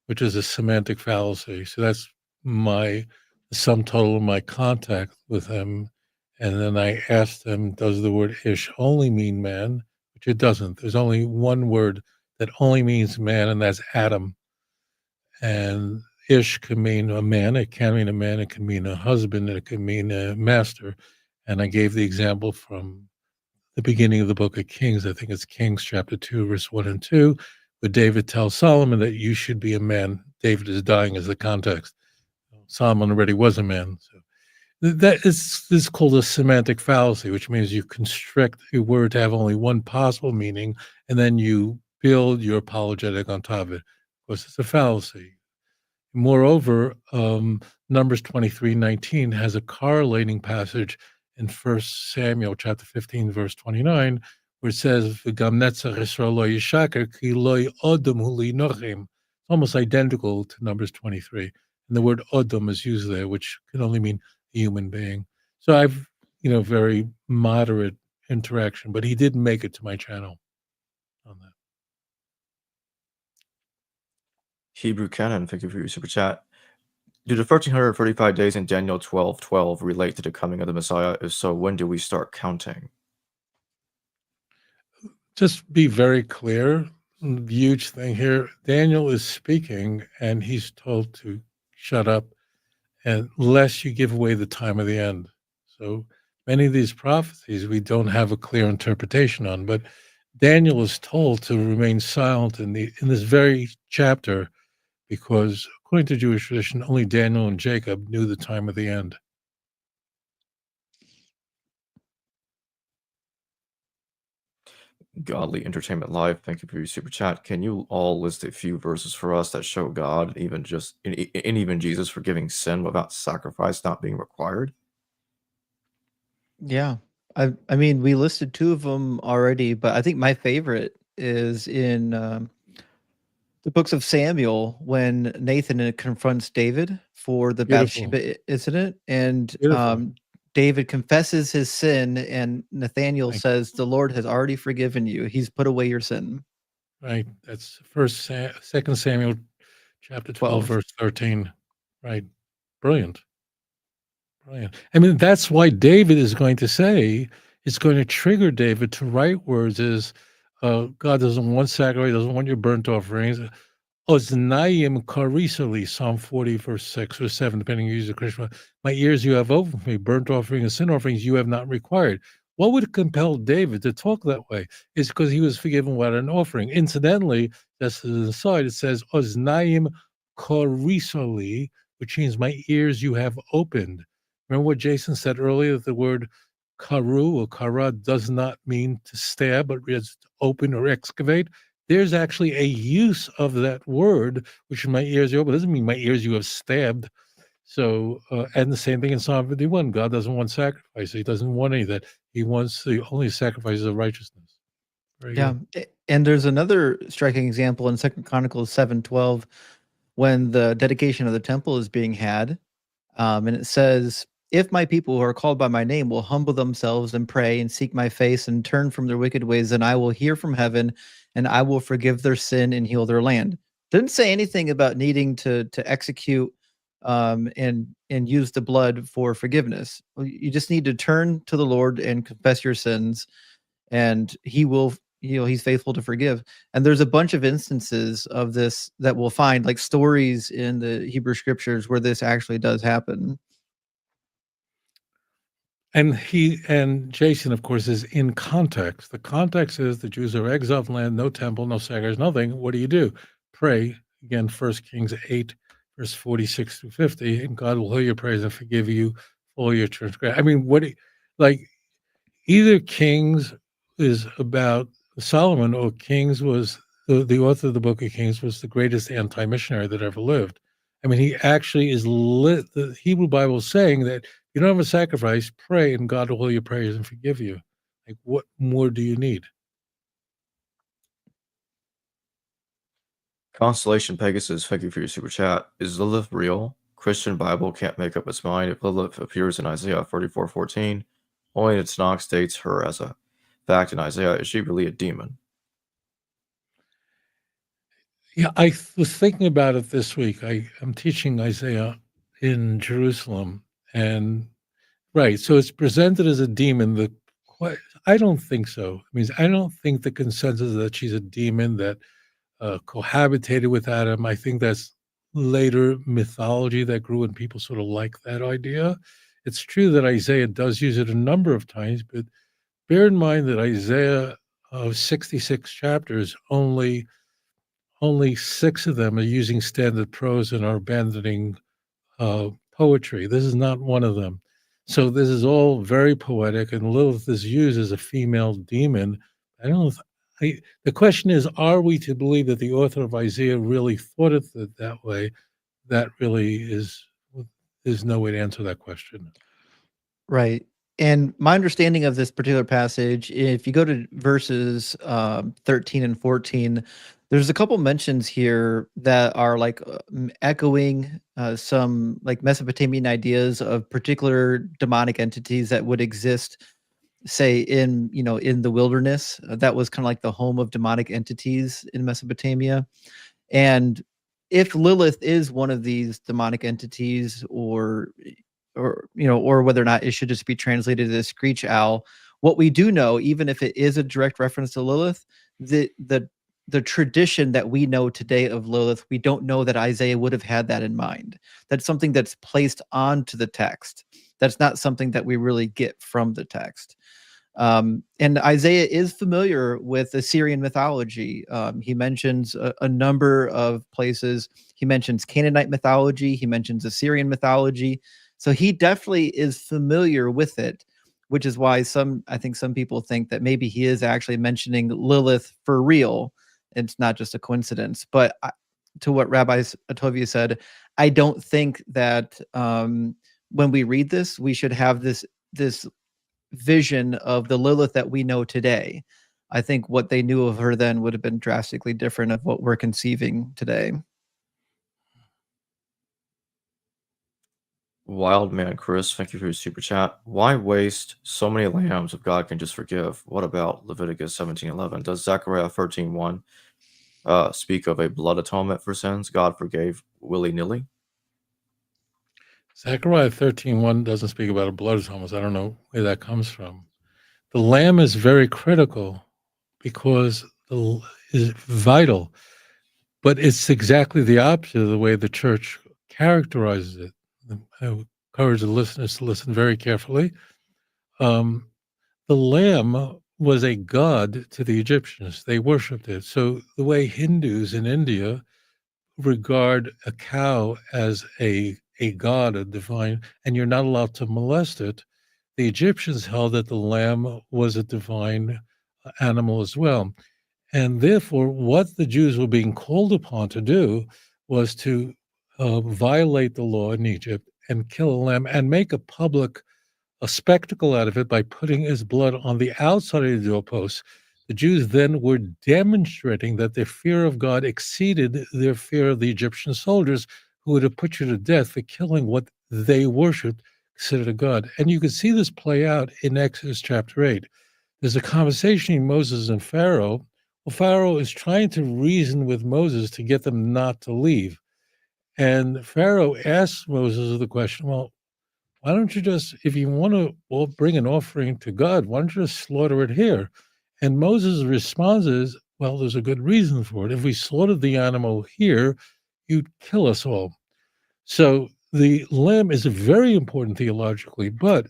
which is a semantic fallacy. So that's the sum total of my contact with him. And then I asked him, does the word Ish only mean man? Which it doesn't. There's only one word that only means man, and that's Adam. And Ish can mean a man, it can mean a man, it can mean a husband, it can mean a master. And I gave the example from the beginning of the book of Kings. I think it's Kings chapter 2, verse 1 and 2, where David tells Solomon that you should be a man. David is dying as the context. Solomon already was a man. So that is called a semantic fallacy, which means you constrict a word to have only one possible meaning, and then you build your apologetic on top of it. Of course, it's a fallacy. Moreover, Numbers 23:19 has a correlating passage in 1 Samuel chapter 15, verse 29, where it says, "V'gam netzach Yisrael lo yishaker, ki lo odom hu li'nochim." It's almost identical to Numbers 23. And the word odom is used there, which can only mean a human being. So I've, very moderate interaction, but he did make it to my channel on that. Hebrew Canon, thank you for your super chat. Do the 1335 days in Daniel 12:12 relate to the coming of the Messiah? If so, when do we start counting? Just be very clear. The huge thing here, Daniel is speaking and he's told to shut up unless you give away the time of the end. So many of these prophecies we don't have a clear interpretation on, but Daniel is told to remain silent in this very chapter because according to Jewish tradition, only Daniel and Jacob knew the time of the end. Godly Entertainment Live, thank you for your super chat. Can you all list a few verses for us that show God, and even Jesus, forgiving sin without sacrifice not being required? Yeah. I mean, we listed two of them already, but I think my favorite is in the books of Samuel when Nathan confronts David for the Beautiful. Bathsheba incident, and Beautiful. David confesses his sin, and Nathaniel Thank says, "The Lord has already forgiven you. He's put away your sin." Right. That's Second Samuel chapter 12, 12. verse 13. Right. Brilliant. Brilliant. I mean, that's why David is going to say, it's going to trigger David to write words is, God doesn't want sacrifice, doesn't want your burnt offerings. Oznayim karisali, Psalm 40, verse 6 or 7, depending on you use the Christian. My ears you have opened for me, burnt offering and sin offerings you have not required. What would compel David to talk that way? It's because he was forgiven without an offering. Incidentally, just as an aside, it says Oznayim karisali, which means my ears you have opened. Remember what Jason said earlier, that the word karu or kara does not mean to stab, but means to open or excavate? There's actually a use of that word, which in my ears you open. It doesn't mean my ears you have stabbed. So, and the same thing in Psalm 51. God doesn't want sacrifice. He doesn't want any of that. He wants the only sacrifices of righteousness. Very Yeah. good. And there's another striking example in Second Chronicles 7:12 when the dedication of the temple is being had. And it says, "If my people who are called by my name will humble themselves and pray and seek my face and turn from their wicked ways, then I will hear from heaven and I will forgive their sin and heal their land." Didn't say anything about needing to execute and use the blood for forgiveness. Well, you just need to turn to the Lord and confess your sins, and He will. He's faithful to forgive. And there's a bunch of instances of this that we'll find, like stories in the Hebrew scriptures where this actually does happen. And Jason, of course, is in context. The context is the Jews are exiled from land, no temple, no sacrifice, nothing. What do? Pray. Again, 1 Kings 8, verse 46 through 50, and God will hear your prayers and forgive you all your transgressions. I mean, like either Kings is about Solomon or Kings was the author of the book of Kings was the greatest anti-missionary that ever lived. I mean, he actually is the Hebrew Bible is saying that you don't have a sacrifice, pray, and God will hear your prayers and forgive you. Like, what more do you need? Constellation Pegasus, thank you for your super chat. Is Lilith real? Christian Bible can't make up its mind if Lilith appears in Isaiah 44:14. Only the Tanakh states her as a fact in Isaiah. Is she really a demon? Yeah, I was thinking about it this week. I'm teaching Isaiah in Jerusalem, and right, so it's presented as a demon. I don't think so. I mean, I don't think the consensus is that she's a demon that cohabitated with Adam. I think that's later mythology that grew, and people sort of like that idea. It's true that Isaiah does use it a number of times, but bear in mind that Isaiah of 66 chapters, only 6 of them are using standard prose and are abandoning poetry. This is not one of them. So this is all very poetic, and Lilith is used as a female demon. I don't. The question is, are we to believe that the author of Isaiah really thought it that way? That really is no way to answer that question. Right. And my understanding of this particular passage, if you go to verses 13 and 14, there's a couple mentions here that are like echoing some like Mesopotamian ideas of particular demonic entities that would exist, say in the wilderness. That was kind of like the home of demonic entities in Mesopotamia. And if Lilith is one of these demonic entities, or whether or not it should just be translated as screech owl, what we do know, even if it is a direct reference to Lilith, the tradition that we know today of Lilith, we don't know that Isaiah would have had that in mind. That's something that's placed onto the text. That's not something that we really get from the text. And Isaiah is familiar with Assyrian mythology. He mentions a number of places. He mentions Canaanite mythology. He mentions Assyrian mythology. So he definitely is familiar with it, which is why I think some people think that maybe he is actually mentioning Lilith for real. It's not just a coincidence. But to what Rabbi Tovia said, I don't think that when we read this, we should have this vision of the Lilith that we know today. I think what they knew of her then would have been drastically different of what we're conceiving today. Wild Man Chris, thank you for your super chat. Why waste so many lambs if God can just forgive? What about Leviticus 17:11? Does Zechariah 13:1 speak of a blood atonement for sins God forgave willy-nilly? Zechariah 13:1 doesn't speak about a blood atonement. I don't know where that comes from. The lamb is very critical because is vital, but it's exactly the opposite of the way the church characterizes it. I encourage the listeners to listen very carefully. The lamb was a god to the Egyptians. They worshipped it. So the way Hindus in India regard a cow as a god, a divine, and you're not allowed to molest it, the Egyptians held that the lamb was a divine animal as well. And therefore, what the Jews were being called upon to do was to violate the law in Egypt and kill a lamb and make a spectacle out of it by putting his blood on the outside of the doorpost. The Jews then were demonstrating that their fear of God exceeded their fear of the Egyptian soldiers who would have put you to death for killing what they worshipped, considered a god. And you can see this play out in Exodus chapter 8. There's a conversation between Moses and Pharaoh. Well, Pharaoh is trying to reason with Moses to get them not to leave. And Pharaoh asks Moses the question, well, why don't you just, if you want to bring an offering to God, why don't you just slaughter it here? And Moses' response is, well, there's a good reason for it. If we slaughtered the animal here, you'd kill us all. So the lamb is very important theologically, but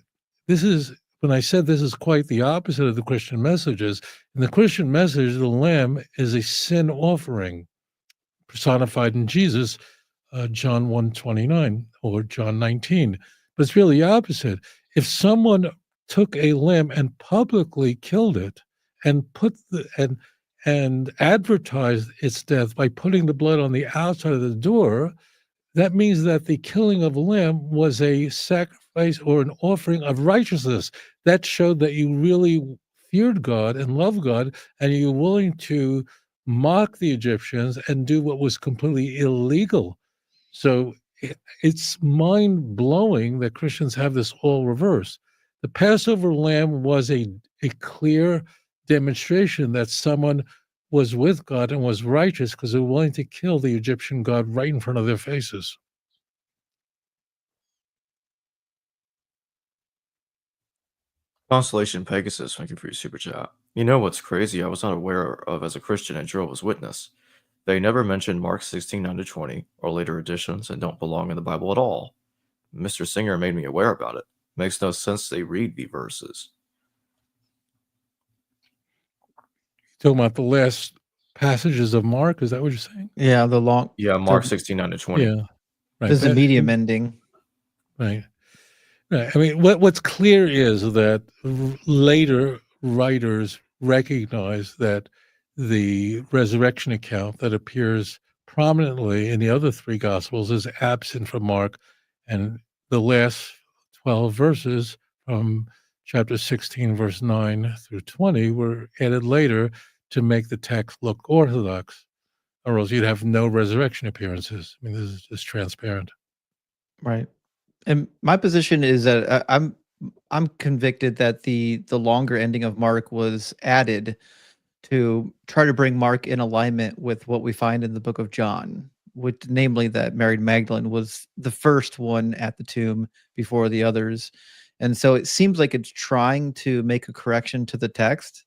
this is, when I said this is quite the opposite of the Christian messages. In the Christian message, the lamb is a sin offering personified in Jesus, John 1:29 or John 19. But it's really the opposite. If someone took a lamb and publicly killed it and and advertised its death by putting the blood on the outside of the door, that means that the killing of a lamb was a sacrifice or an offering of righteousness. That showed that you really feared God and loved God, and you're willing to mock the Egyptians and do what was completely illegal. So it's mind blowing that Christians have this all reversed. The Passover lamb was a clear demonstration that someone was with God and was righteous because they were willing to kill the Egyptian god right in front of their faces. Constellation Pegasus, thank you for your super chat. You know what's crazy? I was not aware of as a Christian and Jehovah's Witness. They never mention Mark 16:9-20 or later editions and don't belong in the Bible at all. Mr. Singer made me aware about it. Makes no sense they read the verses. Talking about the last passages of Mark, is that what you're saying? Yeah, the long. Yeah, Mark 16:9-20. Yeah, right. There's a medium ending. Right. Right. I mean, what's clear is that later writers recognize that the resurrection account that appears prominently in the other three gospels is absent from Mark, and the last 12 verses from chapter 16, verse 9-20 were added later to make the text look orthodox, or else you'd have no resurrection appearances. I mean, this is just transparent. Right. And my position is that I'm convicted that the longer ending of Mark was added to try to bring Mark in alignment with what we find in the book of John. namely that Mary Magdalene was the first one at the tomb before the others. And so it seems like it's trying to make a correction to the text,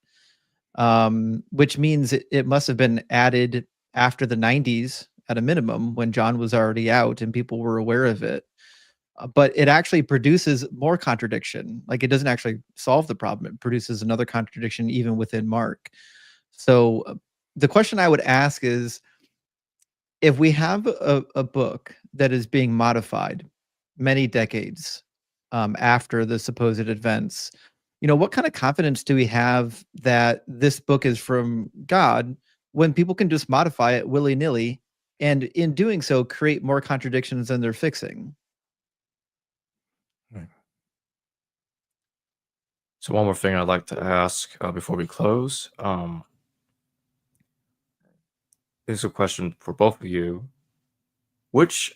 which means it must have been added after the 90s at a minimum, when John was already out and people were aware of it. But it actually produces more contradiction. Like, it doesn't actually solve the problem. It produces another contradiction even within Mark. So the question I would ask is, if we have a book that is being modified many decades after the supposed events, what kind of confidence do we have that this book is from God when people can just modify it willy-nilly, and in doing so create more contradictions than they're fixing? Right. So one more thing I'd like to ask before we close is a question for both of you. Which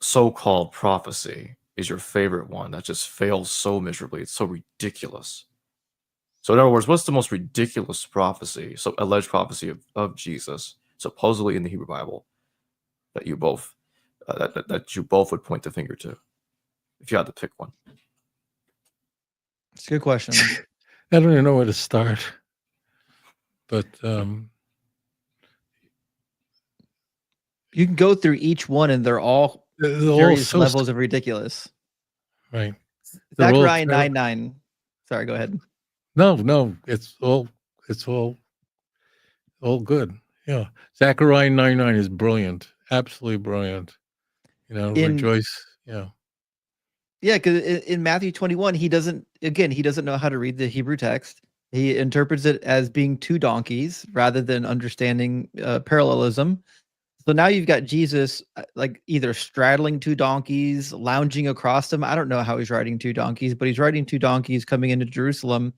so-called prophecy is your favorite one that just fails so miserably? It's so ridiculous. So in other words, what's the most ridiculous prophecy, so alleged prophecy of Jesus, supposedly in the Hebrew Bible, that you both that you both would point the finger to, if you had to pick one? It's a good question. I don't even know where to start. But You can go through each one, and they're all they're all various so levels of ridiculous. right. They're all Zechariah ter- 9:9. Sorry, go ahead. No, it's all good. Yeah. Zechariah 9:9 is brilliant. Absolutely brilliant. Rejoice. Yeah. Yeah, because in Matthew 21, he doesn't know how to read the Hebrew text. He interprets it as being two donkeys rather than understanding parallelism. So now you've got Jesus like either straddling two donkeys, lounging across them. I don't know how he's riding two donkeys, but he's riding two donkeys coming into Jerusalem.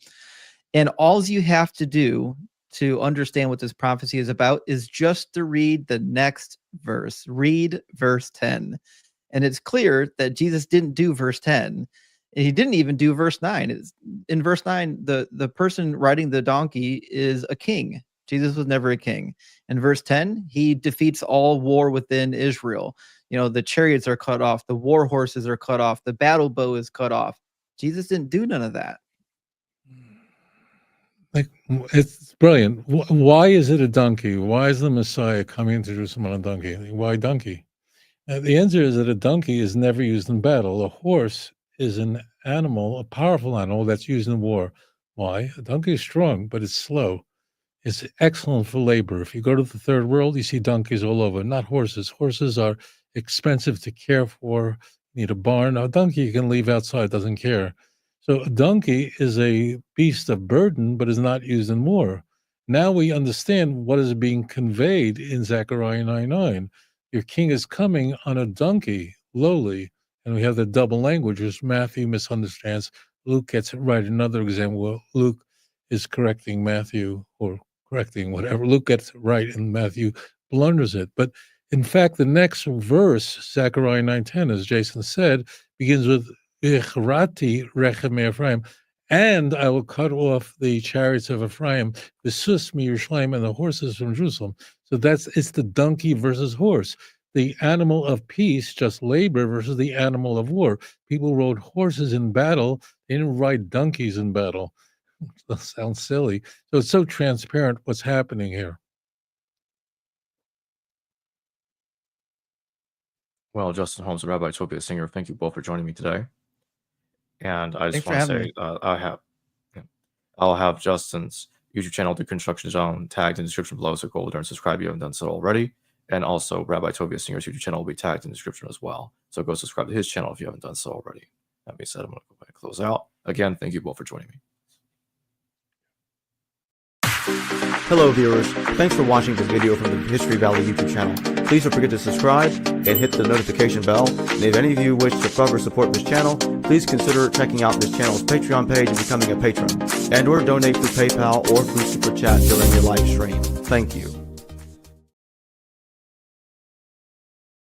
And all you have to do to understand what this prophecy is about is just to read the next verse. Read verse 10. And it's clear that Jesus didn't do verse 10. And he didn't even do verse 9. In verse 9, the person riding the donkey is a king. Jesus was never a king. In verse 10, he defeats all war within Israel. The chariots are cut off, the war horses are cut off, the battle bow is cut off. Jesus didn't do none of that. Like, it's brilliant. Why is it a donkey? Why is the Messiah coming into Jerusalem on a donkey? Why donkey? The answer is that a donkey is never used in battle. A horse is an animal, a powerful animal that's used in war. Why? A donkey is strong, but it's slow. It's excellent for labor. If you go to the third world, you see donkeys all over, not horses. Horses are expensive to care for. You need a barn. A donkey you can leave outside, doesn't care. So a donkey is a beast of burden, but is not used in war. Now we understand what is being conveyed in Zechariah 9:9. Your king is coming on a donkey, lowly. And we have the double language, which Matthew misunderstands. Luke gets it right. Another example, Luke is correcting Matthew, or correcting whatever. Luke gets it right and Matthew blunders it. But in fact, the next verse, Zechariah 9:10, as Jason said, begins with "V'ichrati rechem Ephraim," and I will cut off the chariots of Ephraim, the sus Yerushalayim, and the horses from Jerusalem. So it's the donkey versus horse, the animal of peace, just labor, versus the animal of war. People rode horses in battle; they didn't ride donkeys in battle. That sounds silly. So it's so transparent what's happening here. Well, Justin Holmes and Rabbi Tovia Singer, thank you both for joining me today. And I just Thanks for want to having say I'll have Justin's YouTube channel, The Construction Zone, tagged in the description below, so go there and subscribe if you haven't done so already. And also, Rabbi Tovia Singer's YouTube channel will be tagged in the description as well. So go subscribe to his channel if you haven't done so already. That being said, I'm going to go ahead and close out. Again, thank you both for joining me. Hello viewers, thanks for watching this video from the History Valley YouTube channel. Please don't forget to subscribe and hit the notification bell. And if any of you wish to further support this channel, please consider checking out this channel's Patreon page and becoming a patron. And or donate through PayPal or through Super Chat during your live stream. Thank you.